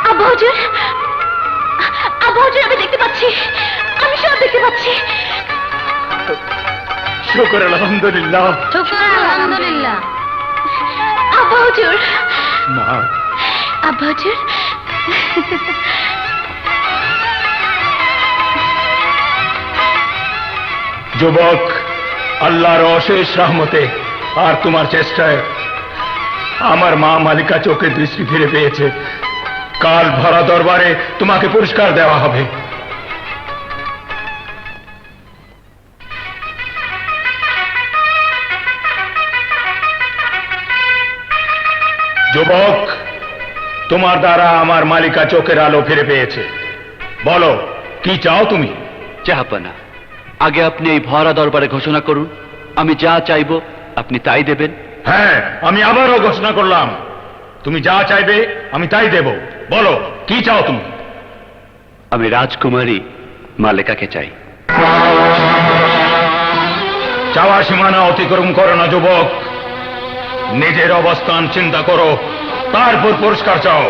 আব্বা হুজুর, আব্বা হুজুর, আমি দেখতে পাচ্ছি, আমি সব দেখতে পাচ্ছি। শুকর আলহামদুলিল্লাহ। আলহামদুলিল্লাহ। আব্বা হুজুর, মা, আব্বা হুজুর, যুবক, আল্লাহর অশেষ রহমতে আর তোমার চেষ্টায় আমার মা মালিকা চোখের দৃষ্টি ফিরে পেয়েছে। কাল ভরা দরবারে তোমাকে পুরস্কার দেওয়া হবে। যুবক, তোমার দ্বারা আমার মালিকা চোখের আলো ফিরে পেয়েছে। বলো, কি চাও তুমি? জাহাপানা, আগে আপনি এই ভরা দরবারে ঘোষণা করুন, আমি যা চাইবো আপনি তাই দেবেন। হ্যাঁ, আমি আবারও ঘোষণা করলাম, তুমি যা চাইবে আমি তাই দেব। বলো, কি চাও তুমি? আমি রাজকুমারী মালেকাকে চাই। চাওয়ার সীমানা অতিক্রম করো না যুবক, নিজের অবস্থান চিন্তা করো, তারপর পুরস্কার চাও।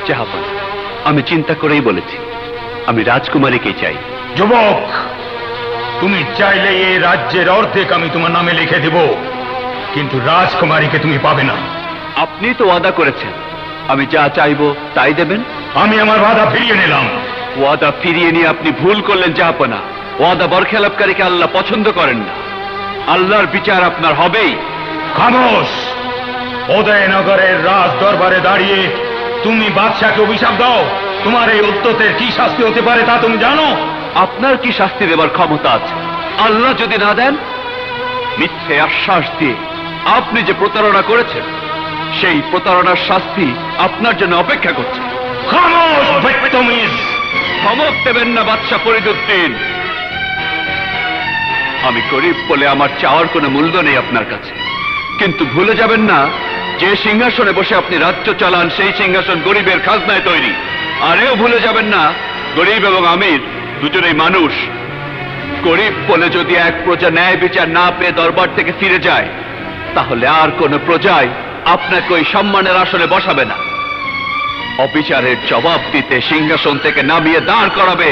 জাহাপানা, আমি চিন্তা করেই বলেছি, আমি রাজকুমারীকে চাই। যুবক, তুমি চাইলে এই রাজ্যের অর্ধেক আমি তোমার নামে লিখে দেব, কিন্তু রাজকুমারীকে তুমি পাবে না। আপনি তো ওয়াদা করেছেন আমি যা চাইবো তাই দেবেন। আমি আমার ওয়াদা ফিরিয়ে নিলাম। ওয়াদা ফিরিয়ে নিয়ে আপনি ভুল করলেন জাহাপানা। ওয়াদা বরখেলাপকারীকে আল্লাহ পছন্দ করেন না। আল্লাহর বিচার আপনার হবেই। খামোশ! উদয়নগরের রাজ দরবারে দাঁড়িয়ে তুমি বাদশাকে অভিশাপ দাও, তোমার এই উদ্যতের কি শাস্তি হতে পারে তা তুমি জানো? আপনার কি শাস্তি দেবার ক্ষমতা আছে? আল্লাহ যদি না দেন, মিথ্যে আশ্বাস দিয়ে আপনি যে প্রতারণা করেছেন, সেই প্রতারণার শাস্তি আপনার জন্য অপেক্ষা করছে। খামোশ বদতমিজ! ধমক দেবেন না বাদশা ফরিদুদ্দিন। আমি গরিব বলে আমার চাওয়ার কোনো মূল্য নেই আপনার কাছে, কিন্তু ভুলে যাবেন না যে সিংহাসনে বসে আপনি রাজ্য চালান সেই সিংহাসন গরিবের খাজনায় তৈরি। আর এও ভুলে যাবেন না গরিব এবং আমির দুজনেই মানুষ। গরিব বলে যদি এক প্রজা ন্যায় বিচার না পেয়ে দরবার থেকে ফিরে যায়, তাহলে আর কোনো প্রজাই আপনাকে ওই সম্মানের আসনে বসাবে না। অবিচারের জবাব দিতে সিংহাসন থেকে নামিয়ে দাঁড় করাবে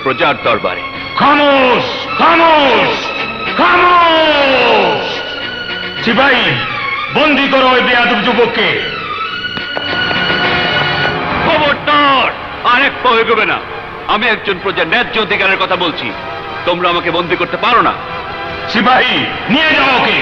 প্রজার দরবারে। খামোশ! খামোশ! খামোশ! সিপাহী, বন্দি করো ওই বেয়াদব যুবককে। খবরদার! আরেক পা এগোবে না। আমি একজন প্রজার ন্যায্য অধিকারের কথা বলছি। তোমরা আমাকে বন্দি করতে পারো না। সিপাহী, নিয়ে যাও ওকে।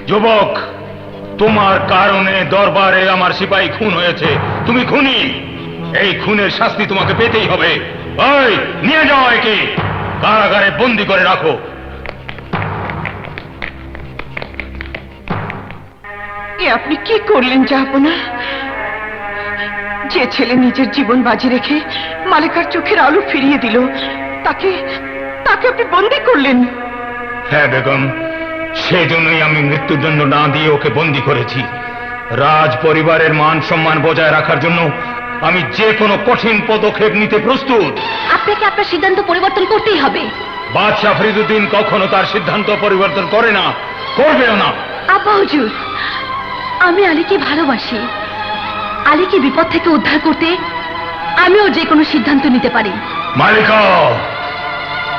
যুবক, তোমার কারণে দরবারে আমার সিপাহী খুন হয়েছে। তুমি খুনি, এই খুনের শাস্তি তোমাকে পেতেই হবে। ওই, নিয়ে যাও একে, কারাগারে বন্দি করে রাখো। এ আপনি কি করলেন জাহাপনা? যে ছেলে নিজের জীবন বাজি রেখে মালিকার চোখের আলো ফিরিয়ে দিল, তাকে তাকে আপনি বন্দি করলেন। হ্যাঁ বেগম, সেজন্যই আমি মৃত্যুদণ্ড না দিয়ে ওকে বন্দি করেছি। রাজ পরিবারের মান সম্মান বজায় রাখার জন্য আমি যে কোনো কঠিন পদক্ষেপ নিতে প্রস্তুত। আপনাকে আপনার সিদ্ধান্ত পরিবর্তন করতেই হবে। বাদশাহ ফরিদুদ্দিন কখনো তার সিদ্ধান্ত পরিবর্তন করে না, করবেও না। আব্বা হুজুর, আমি আলীকে ভালোবাসি। আলীকে বিপদ থেকে উদ্ধার করতে আমিও যে কোনো সিদ্ধান্ত নিতে পারি। মালিকা,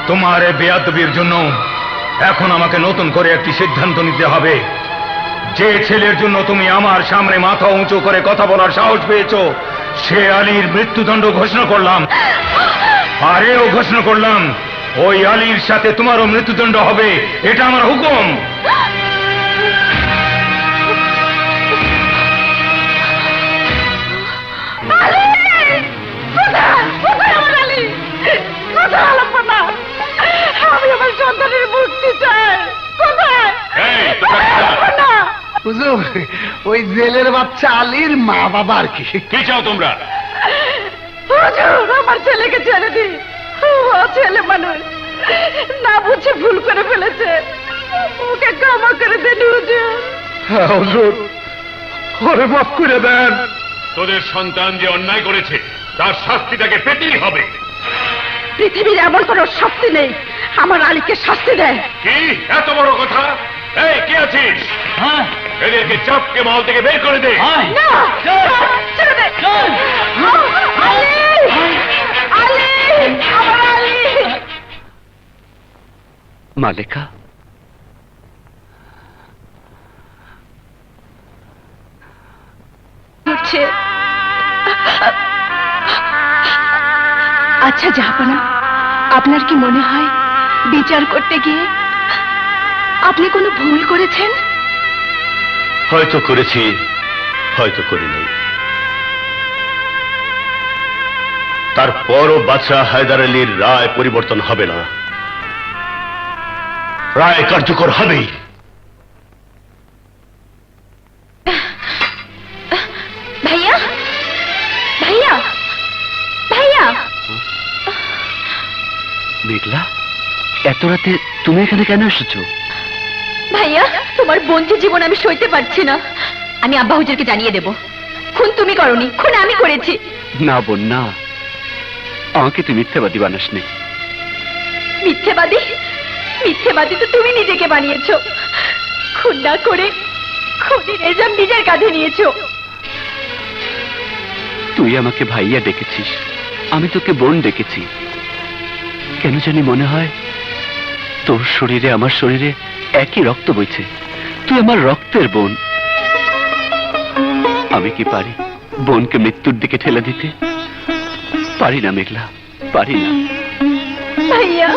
তোমার এই বেয়াদবির জন্য এখন আমাকে নতুন করে একটি সিদ্ধান্ত নিতে হবে। যে ছেলের জন্য তুমি আমার সামনে মাথা উঁচু করে কথা বলার সাহস পেয়েছো, সে আলীর মৃত্যুদণ্ড ঘোষণা করলাম। আর এও ঘোষণা করলাম, ওই আলীর সাথে তোমারও মৃত্যুদণ্ড হবে। এটা আমার হুকুম। আমি আমার সন্তানের মুক্তি চাই। কোথায়? এই, তোমরা হুজুর, ওই জেলের বাচ্চা আলীর মা বাবা আর কি। কি চাও তোমরা? হুজুর, আমার ছেলেকে ছেড়ে দিন। ও ছেলে মানুষ, না বুঝে ভুল করে ফেলেছে, ওকে ক্ষমা করে দেন হুজুর। হ্যাঁ হুজুর, ওরে মাফ করে দেন। তোদের সন্তান যে অন্যায় করেছে তার শাস্তি তাকে পেতেই হবে। পৃথিবীর এমন কোনো শক্তি নেই আমার আলীকে শাস্তি দেয়। কি এত বড় কথা? এই, কে আছিস? হ্যাঁ, এদেরকে চাপকে মহল থেকে বের করে দে। না, ছেড়ে দে। আলী! আলী! আমার আলী! মালিকা, হচ্ছে আচ্ছা জাহাপনা, আপনার কি মনে হয় বিচার করতে গিয়ে আপনি কোনো ভুল করেছেন? হয়তো করেছি, হয়তো করি নাই। তারপরও বাদশাহ হায়দার আলীর রায় পরিবর্তন হবে না, রায় কার্যকর হবেই। ভাইয়া, ভাইয়া, ভাইয়া! মেঘলা, এত রাতে তুমি এখানে কেন এসেছো? ভাইয়া, তোমার বন্দি জীবন আমি সইতে পারছি না। আমি আব্বা হুজুরকে জানিয়ে দেব, খুন তুমি করনি, খুন আমি করেছি। না বোন, না, আমাকে তুই মিথ্যাবাদী বানাস নি। মিথ্যেবাদী? মিথ্যেবাদী তো তুমি নিজেকে বানিয়েছো। খুন না করে খুনের এলজাম নিজের কাঁধে নিয়েছো। তুই আমাকে ভাইয়া ডেকেছিস, আমি তোকে বোন ডেকেছি। কেন জানি মনে হয় তোর শরীরে আমার শরীরে একই রক্ত বইছে। তুই আমার রক্তের বোন। আমি কি পারি বোনকে মৃত্যুর দিকে ঠেলে দিতে? পারি না মেঘলা, পারি না। ভাইয়া,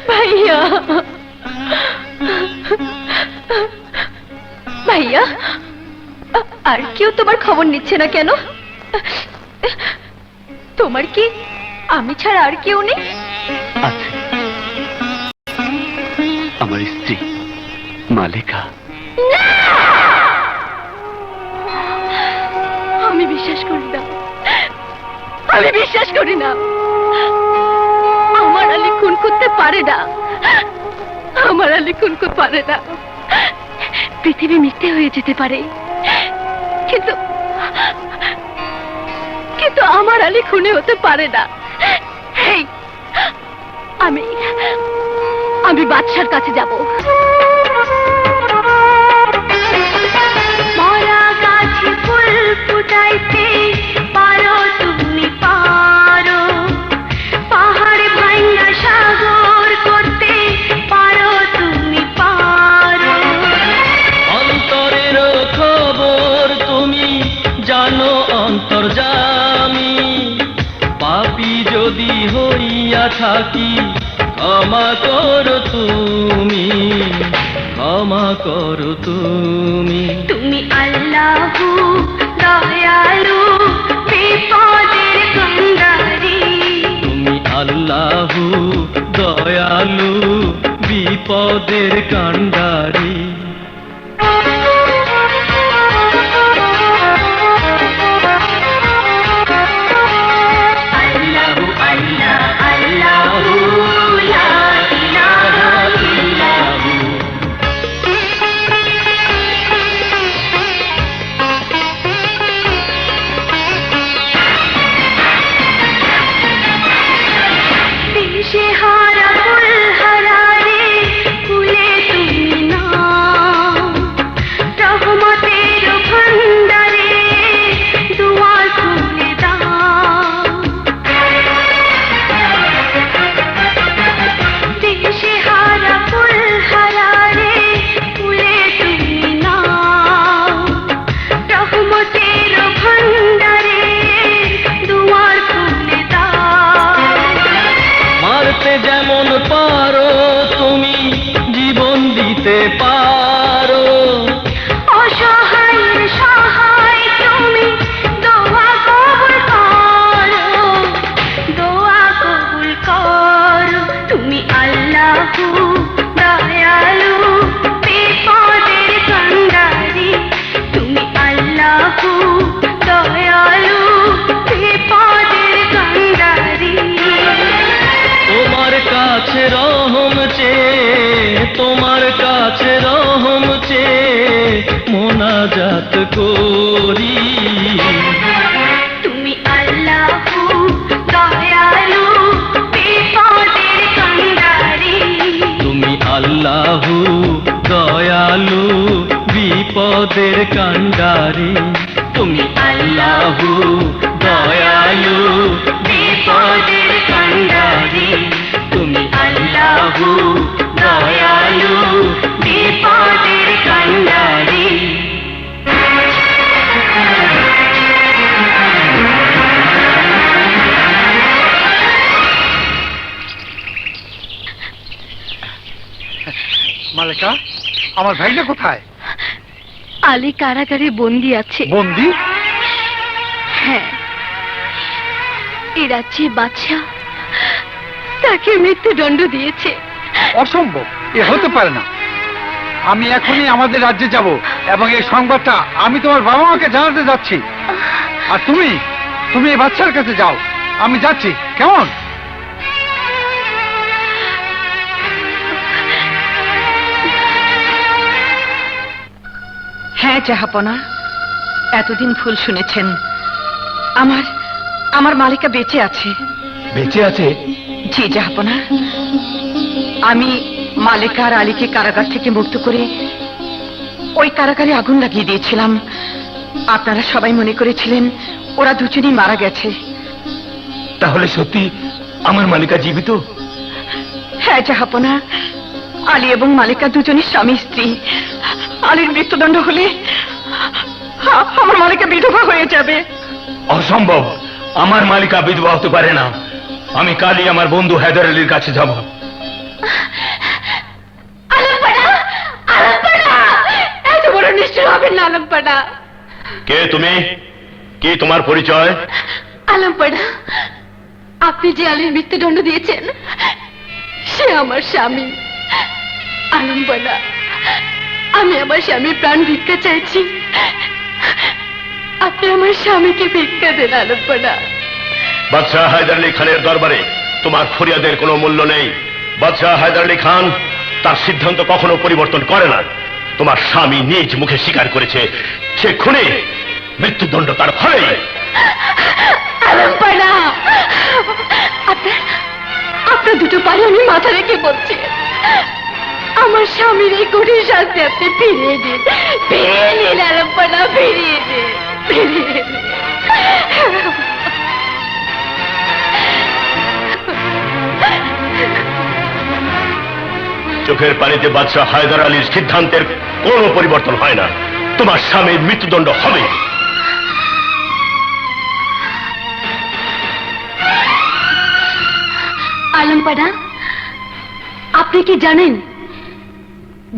ভাইয়া, ভাইয়া, আর কেউ তোমার খবর নিচ্ছে না কেন? তোমার কি আমি ছাড়া আর কেউ নেই? আছে, আমার স্ত্রী মালিকা। আমি বিশ্বাস করি না, আমি বিশ্বাস করি না। আমার আলী খুন পারে না, আমার আলী খুন পারে না। পৃথিবী মিথ্যে হয়ে যেতে পারে, কিন্তু কিন্তু আমার আলী খুনে হতে পারে না। এই, আমি বাদশার কাছে যাব। মরা গাছে ফুল ফুটাইতে পারো তুমি, পারো পাহাড় ভাঙা সাগর করতে পারো তুমি, পারো অন্তরের খবর তুমি জানো অন্তর্যামী, পাপী যদি হইয়া থাকি ক্ষমা করো তুমি, ক্ষমা করো তুমি। তুমি আল্লাহু দয়ালু বিপদের কান্ডারি, তুমি আল্লাহু দয়ালু বিপদের কান্ডারি। আল্লাহু আল্লাহ আল্লাহু লা ইলাহা ইল্লাহু। দিশে হারা ফুল হারারে ফুলে তুমি নাও, রহমতের ভান্ডারে দুয়ার খুলে দাও। দিশে হারা ফুল হারারে ফুলে তুমি নাও, রহমতের ভান্ডারে দুয়ার খুলে দাও। মারতে যেমন পারো তুমি জীবন দিতে পারো, অসহায়ের সহায় তুমি দোয়া কবুল করো, দোয়া কবুল করো। তুমি আল্লাহু দয়ালু বিপদের কান্ডারি, তুমি আল্লাহু দয়ালু বিপদের কান্ডারি। তোমার কাছে রহম চেয়ে, তোমার কাছে রহম চেয়ে মোনাজাত করি। তুমি আল্লাহু দয়ালু বিপদের কান্ডারি, তুমি আল্লাহু দয়ালু বিপদের কান্ডারি। তুমি আল্লাহু দয়ালু বিপদের কান্ডারি। তুমি আল্লাহু দয়ালু বিপদের কান্ডারি। মালেকা, আমার ভাইটা কোথায়? আলী কারাগারে বন্দি আছে। বন্দি? হ্যাঁ, এ রাজ্যে বাদশা তাকে মৃত্যুদণ্ড দিয়েছে। অসম্ভব, এ হতে পারে না। আমি এখনই আমাদের রাজ্যে যাব এবং এই সংবাদটা আমি তোমার বাবা মাকে জানাতে যাচ্ছি। আর তুমি তুমি এই বাচ্চার কাছে যাও, আমি যাচ্ছি। কেমন? হ্যাঁ জাহাপনা, এতদিন ভুল শুনেছেন। আমার মালিকা বেঁচে আছে। বেঁচে আছে? জি জাহাপনা, আমি মালিকা আর আলীকে কারাগার থেকে মুক্ত করে ওই কারাগারে আগুন লাগিয়ে দিয়েছিলাম। আপনারা সবাই মনে করেছিলেন ওরা দুজনই মারা গেছে। তাহলে সত্যি আমার মালিকা জীবিত? হ্যাঁ জাহাপনা, আলী এবং মালিকা দুজনই স্বামী স্ত্রী। আলীর মৃত্যুদণ্ড হলে আমার মালিকা বিধবা হয়ে যাবে। অসম্ভব, আমার মালিকা বিধবা হতে পারে না। আমি কালই আমার বন্ধু হায়দার আলীর কাছে যাব। এত বড় নিষ্ঠুর হবেন না আলমপাড়া। কে তুমি? কি তোমার পরিচয়? আলমপাড়া, আপনি যে আলীর মৃত্যুদণ্ড দিয়েছেন সে আমার স্বামী। আলমপাড়া, আমি আমার স্বামীর প্রাণ ভিক্ষা চাইছি। আপনি আমার স্বামীকে ভিক্ষা দেন আলমপাড়া। বাদশাহ হায়দার আলী খানের দরবারে তোমার ফরিয়াদের কোনো মূল্য নেই। বাদশাহ হায়দার আলী খান তার সিদ্ধান্ত কখনো পরিবর্তন করে না। তোমার স্বামী নিজ মুখে স্বীকার করেছে সে খুনি, মৃত্যুদণ্ড তার হবেই। আলমপানা, আপনার দুটো পায়ে আমি মাথা রেখে বলছি, আমার স্বামীর এই কঠিন শাস্তি আপনি ফিরিয়ে দিন, ফিরিয়ে নিন আলমপানা, ফিরিয়ে দিন, ফিরিয়ে দিন। চোখের পানিতে বাদশাহ হায়দার আলীর সিদ্ধান্তের কোনো পরিবর্তন হয় না। তোমার স্বামীর মৃত্যুদণ্ড হবে। আলমপানা, আপনি কি জানেন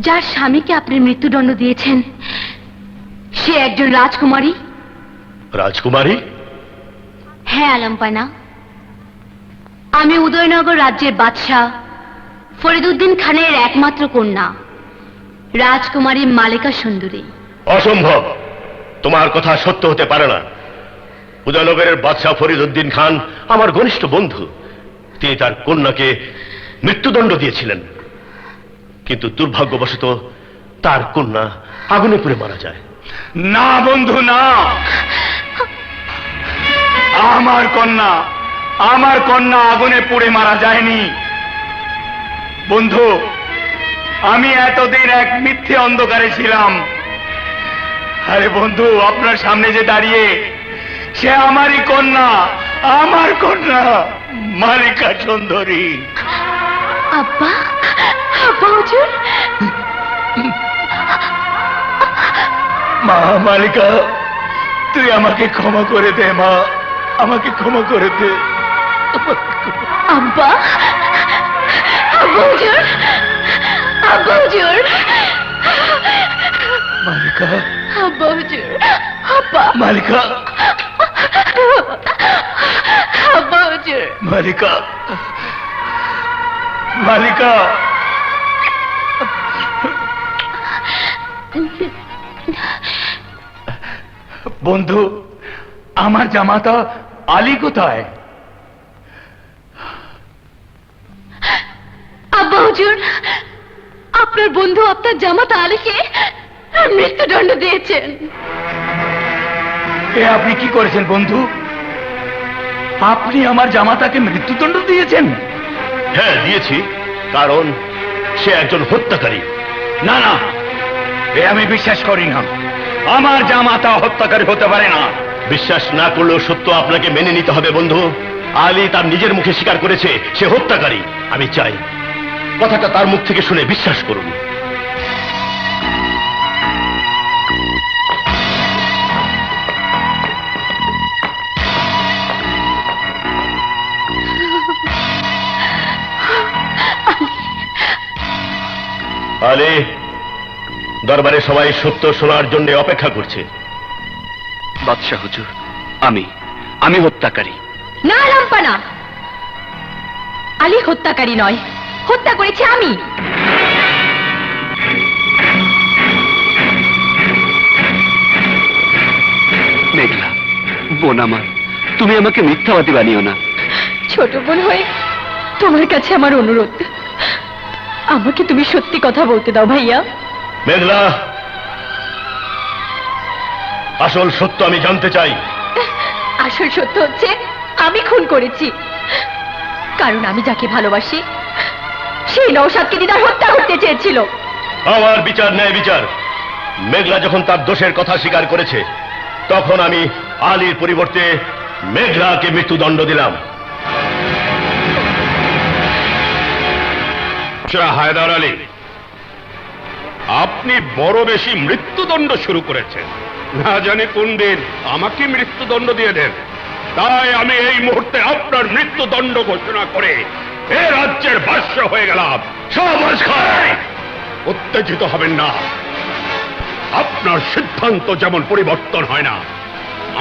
যার স্বামীকে আপনি মৃত্যুদণ্ড দিয়েছেন সে একজন রাজকুমারী? রাজকুমারী? হ্যাঁ আলমপানা, আমি উদয়নগর রাজ্যের বাদশাহ ফরিদুদ্দিন খানের একমাত্র কন্যা, রাজকুমারী মালিকা সুন্দরী। অসম্ভব, তোমার কথা সত্য হতে পারে না। উদয়নগরের বাদশাহ ফরিদুদ্দিন খান আমার ঘনিষ্ঠ বন্ধু। তিনি তার কন্যাকে মৃত্যুদণ্ড দিয়েছিলেন, কিন্তু দুর্ভাগ্যবশত তার কন্যা আগুনে পুড়ে মারা যায়। না বন্ধু, না, আমার কন্যা আগুনে পুড়ে মারা যায়নি। বন্ধু, আমি এতদিন এক মিথ্যে অন্ধকারে ছিলাম। আরে বন্ধু, আপনার সামনে যে দাঁড়িয়ে সে আমারই কন্যা, আমার কন্যা মালিকা সুন্দরী। আব্বা, আব্বা হুজুর। মা মালিকা, তুই আমাকে ক্ষমা করে দে মা, আমাকে ক্ষমা করে দে। আব্বা, আব্বা হুজুর, আব্বা হুজুর। মালিকা, আব্বা হুজুর, আব্বা। মালিকা, আব্বা হুজুর। মালিকা, মালিকা। বন্ধু, আমার জামাতা আলী কোথায়? আব্বা হুজুর, আপনার বন্ধু আপনার জামাতা আলীকে মৃত্যুদণ্ড দিয়েছেন। এ আপনি কি করেছেন বন্ধু? আপনি আমার জামাতাকে মৃত্যুদণ্ড দিয়েছেন? হ্যাঁ দিয়েছি, কারণ সে একজন হত্যাকারী। না না, এ আমি বিশ্বাস করি না। আমার জামাতা হত্যাকারী হতে পারে না। বিশ্বাস না করলেও সত্য আপনাকে মেনে নিতে হবে বন্ধু। আলী তার নিজের মুখে স্বীকার করেছে সে হত্যাকারী। আমি চাই কথাটা তার মুখ থেকে শুনে বিশ্বাস করুন। আলী, দরবারে সবাই সত্য শোনার জন্য অপেক্ষা করছে। বাদশাহ হুজুর, আমি হত্যাকারী। না রামপানা, আলী হত্যাকারী নয়, হত্যা করেছি আমি। মেঘলা, বোন আমার, তুমি আমাকে মিথ্যাবাদী বানিও না। ছোট বোন হয়ে তোমার কাছে আমার অনুরোধ, আমাকে তুমি সত্যি কথা বলতে দাও ভাইয়া। মেঘলা, আসল সত্য আমি জানতে চাই। আসল সত্য হচ্ছে আমি খুন করেছি, কারণ আমি যাকে ভালোবাসি সেই নওশাদকে দিদার হত্যা করতে চেয়েছিল। আমার বিচার ন্যায় বিচার। মেঘলা যখন তার দোষের কথা স্বীকার করেছে, তখন আমি আলীর পরিবর্তে মেঘলাকে মৃত্যুদণ্ড দিলাম। হায়দার আলী, আপনি বড় বেশি মৃত্যুদণ্ড শুরু করেছেন। না জানি কোন দিন আমাকে মৃত্যুদণ্ড দিয়ে দেন। তাই আমি এই মুহূর্তে আপনার মৃত্যুদণ্ড ঘোষণা করে এ রাজ্যের বাদশা হয়ে গেলাম। সমাজ খায়, উত্তেজিত হবেন না। আপনার সিদ্ধান্ত যেমন পরিবর্তন হয় না,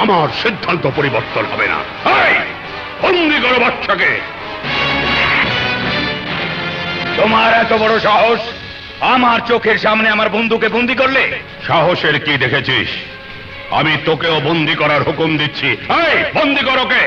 আমার সিদ্ধান্ত পরিবর্তন হবে না। বন্দি করো বাদশাকে। তোমার এত বড় সাহস, আমার চোখের সামনে আমার বন্ধুকে বন্দি করলে? সাহসের কি দেখেছিস? আমি তোকেও বন্দি করার হুকুম দিচ্ছি। বন্দি করো কে।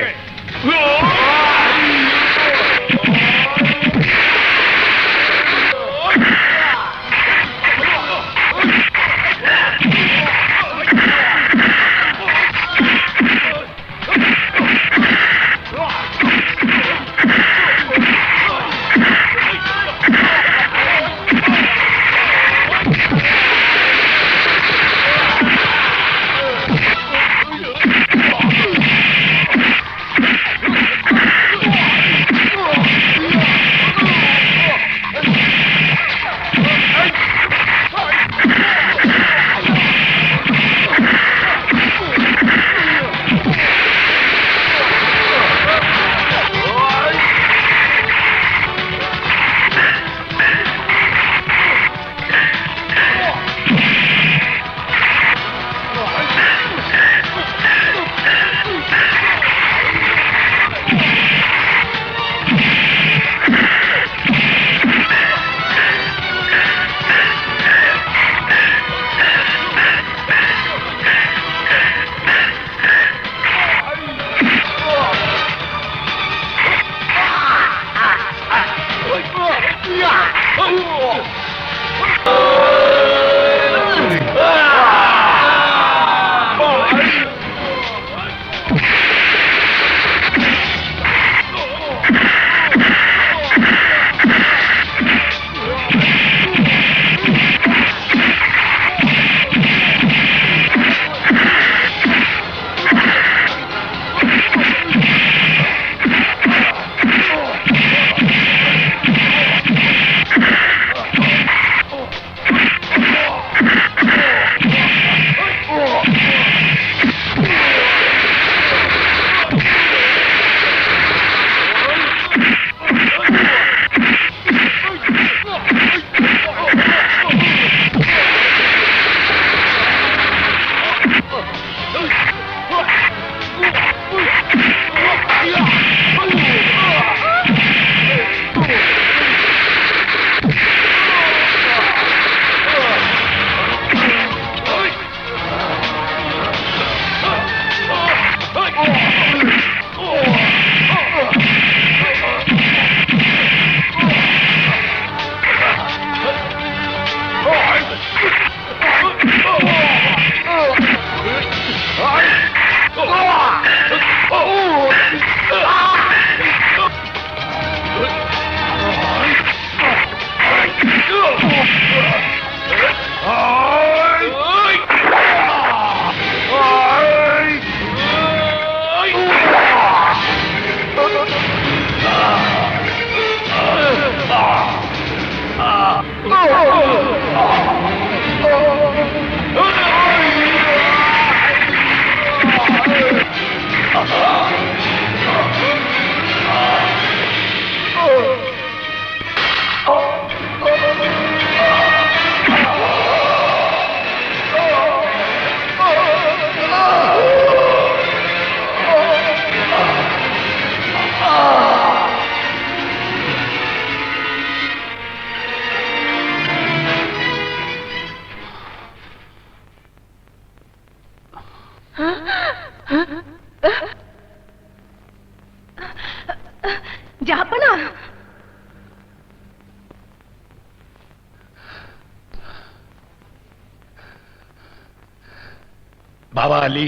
বাবা আলী,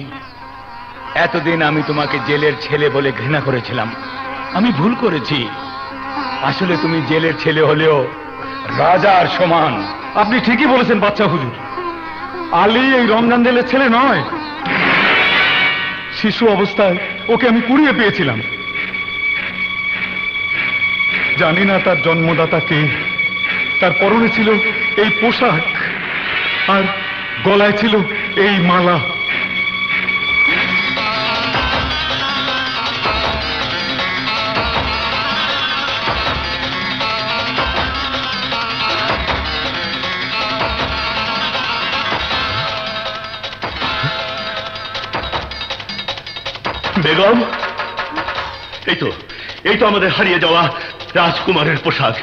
এতদিন আমি তোমাকে জেলের ছেলে বলে ঘৃণা করেছিলাম। আমি ভুল করেছি। আসলে তুমি জেলের ছেলে হলেও রাজার সমান। আপনি ঠিকই বলেছেন বাচ্চা হুজুর, আলী এই রমজান জেলের ছেলে নয়। শিশু অবস্থায় ওকে আমি কুড়িয়ে পেয়েছিলাম। জানি না তার জন্মদাতা কে। তার পরনে ছিল এই পোশাক আর গলায় ছিল এই মালা। বেগম, এই তো আমাদের হারিয়ে যাওয়া রাজকুমারের পোশাক।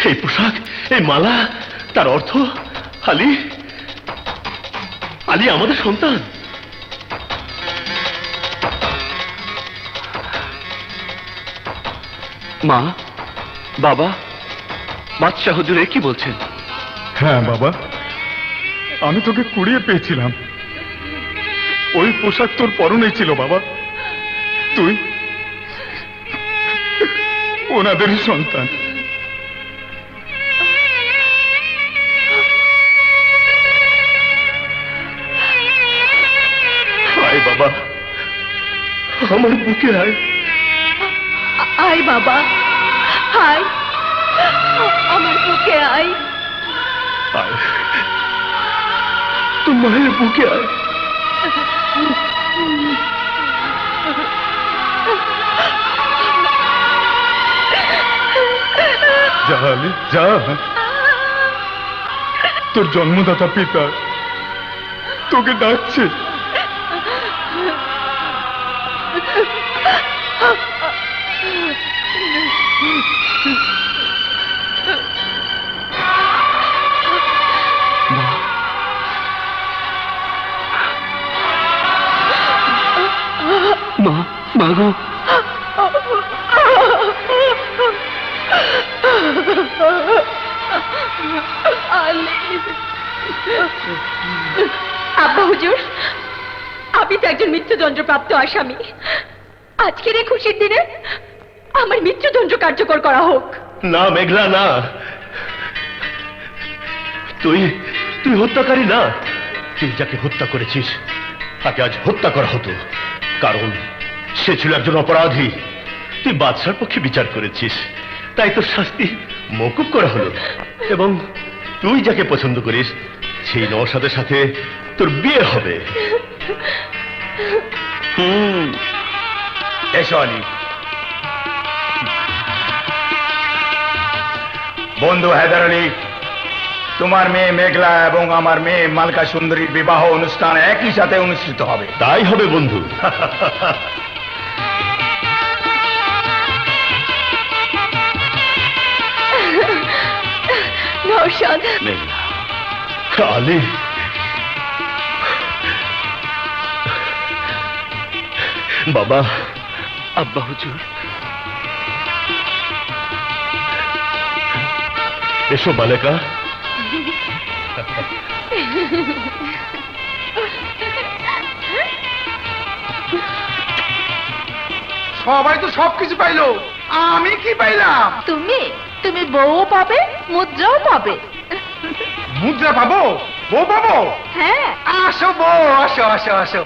এই পোশাক, এই মালা, তার অর্থ আলী, আলী আমাদের সন্তান। মা, বাবা, বাদশাহ হুজুর এ কি বলছেন? হ্যাঁ বাবা, আমি তোকে কুড়িয়ে পেয়েছিলাম। ওই পোশাক তোর পরনেই ছিল বাবা। তুই ওনাদেরই সন্তান। আয় বাবা, আমার বুকে আয়। আয় বাবা, আয় আমার বুকে আয়। আয়, তোর মায়ের বুকে আয়। যা আলী, যা। তোর জন্মদাতা পিতা তোকে ডাকছে। মা, মা গো। আব্বা হুজুর, আমি তো একজন মৃত্যুদণ্ডপ্রাপ্ত আসামি। আজকের এই খুশির দিনে আমার মৃত্যুদণ্ড কার্যকর করা হোক। না মেঘলা, না। তুই তুই হত্যাকারী না। তুই যাকে হত্যা করেছিস তাকে আজ হত্যা করা হতো, কারণ সে ছিল একজন অপরাধী। তুই বাদশার পক্ষে বিচার করেছিস, তাই তোর শাস্তি মওকুফ করা হলো। এবং তুই যাকে পছন্দ করিস সেই নওশাদের সাথে তোর বিয়ে হবে। এসো আলী। বন্ধু হায়দার আলী, তোমার মেয়ে মেঘলা এবং আমার মেয়ে মালকা সুন্দরীর বিবাহ অনুষ্ঠান একই সাথে অনুষ্ঠিত হবে। তাই হবে বন্ধু। নওশাদ, মেঘলা, আলী, বাবা, আব্বা হুজুর, এসো মালেকা। সবাই তো সবকিছু পাইলো, আমি কি পাইলাম? তুমি বউও পাবে, মুদ্রাও পাবে। মুদ্রা পাবো, বউ পাবো? হ্যাঁ, আসো বউ, আসো আসো আসো।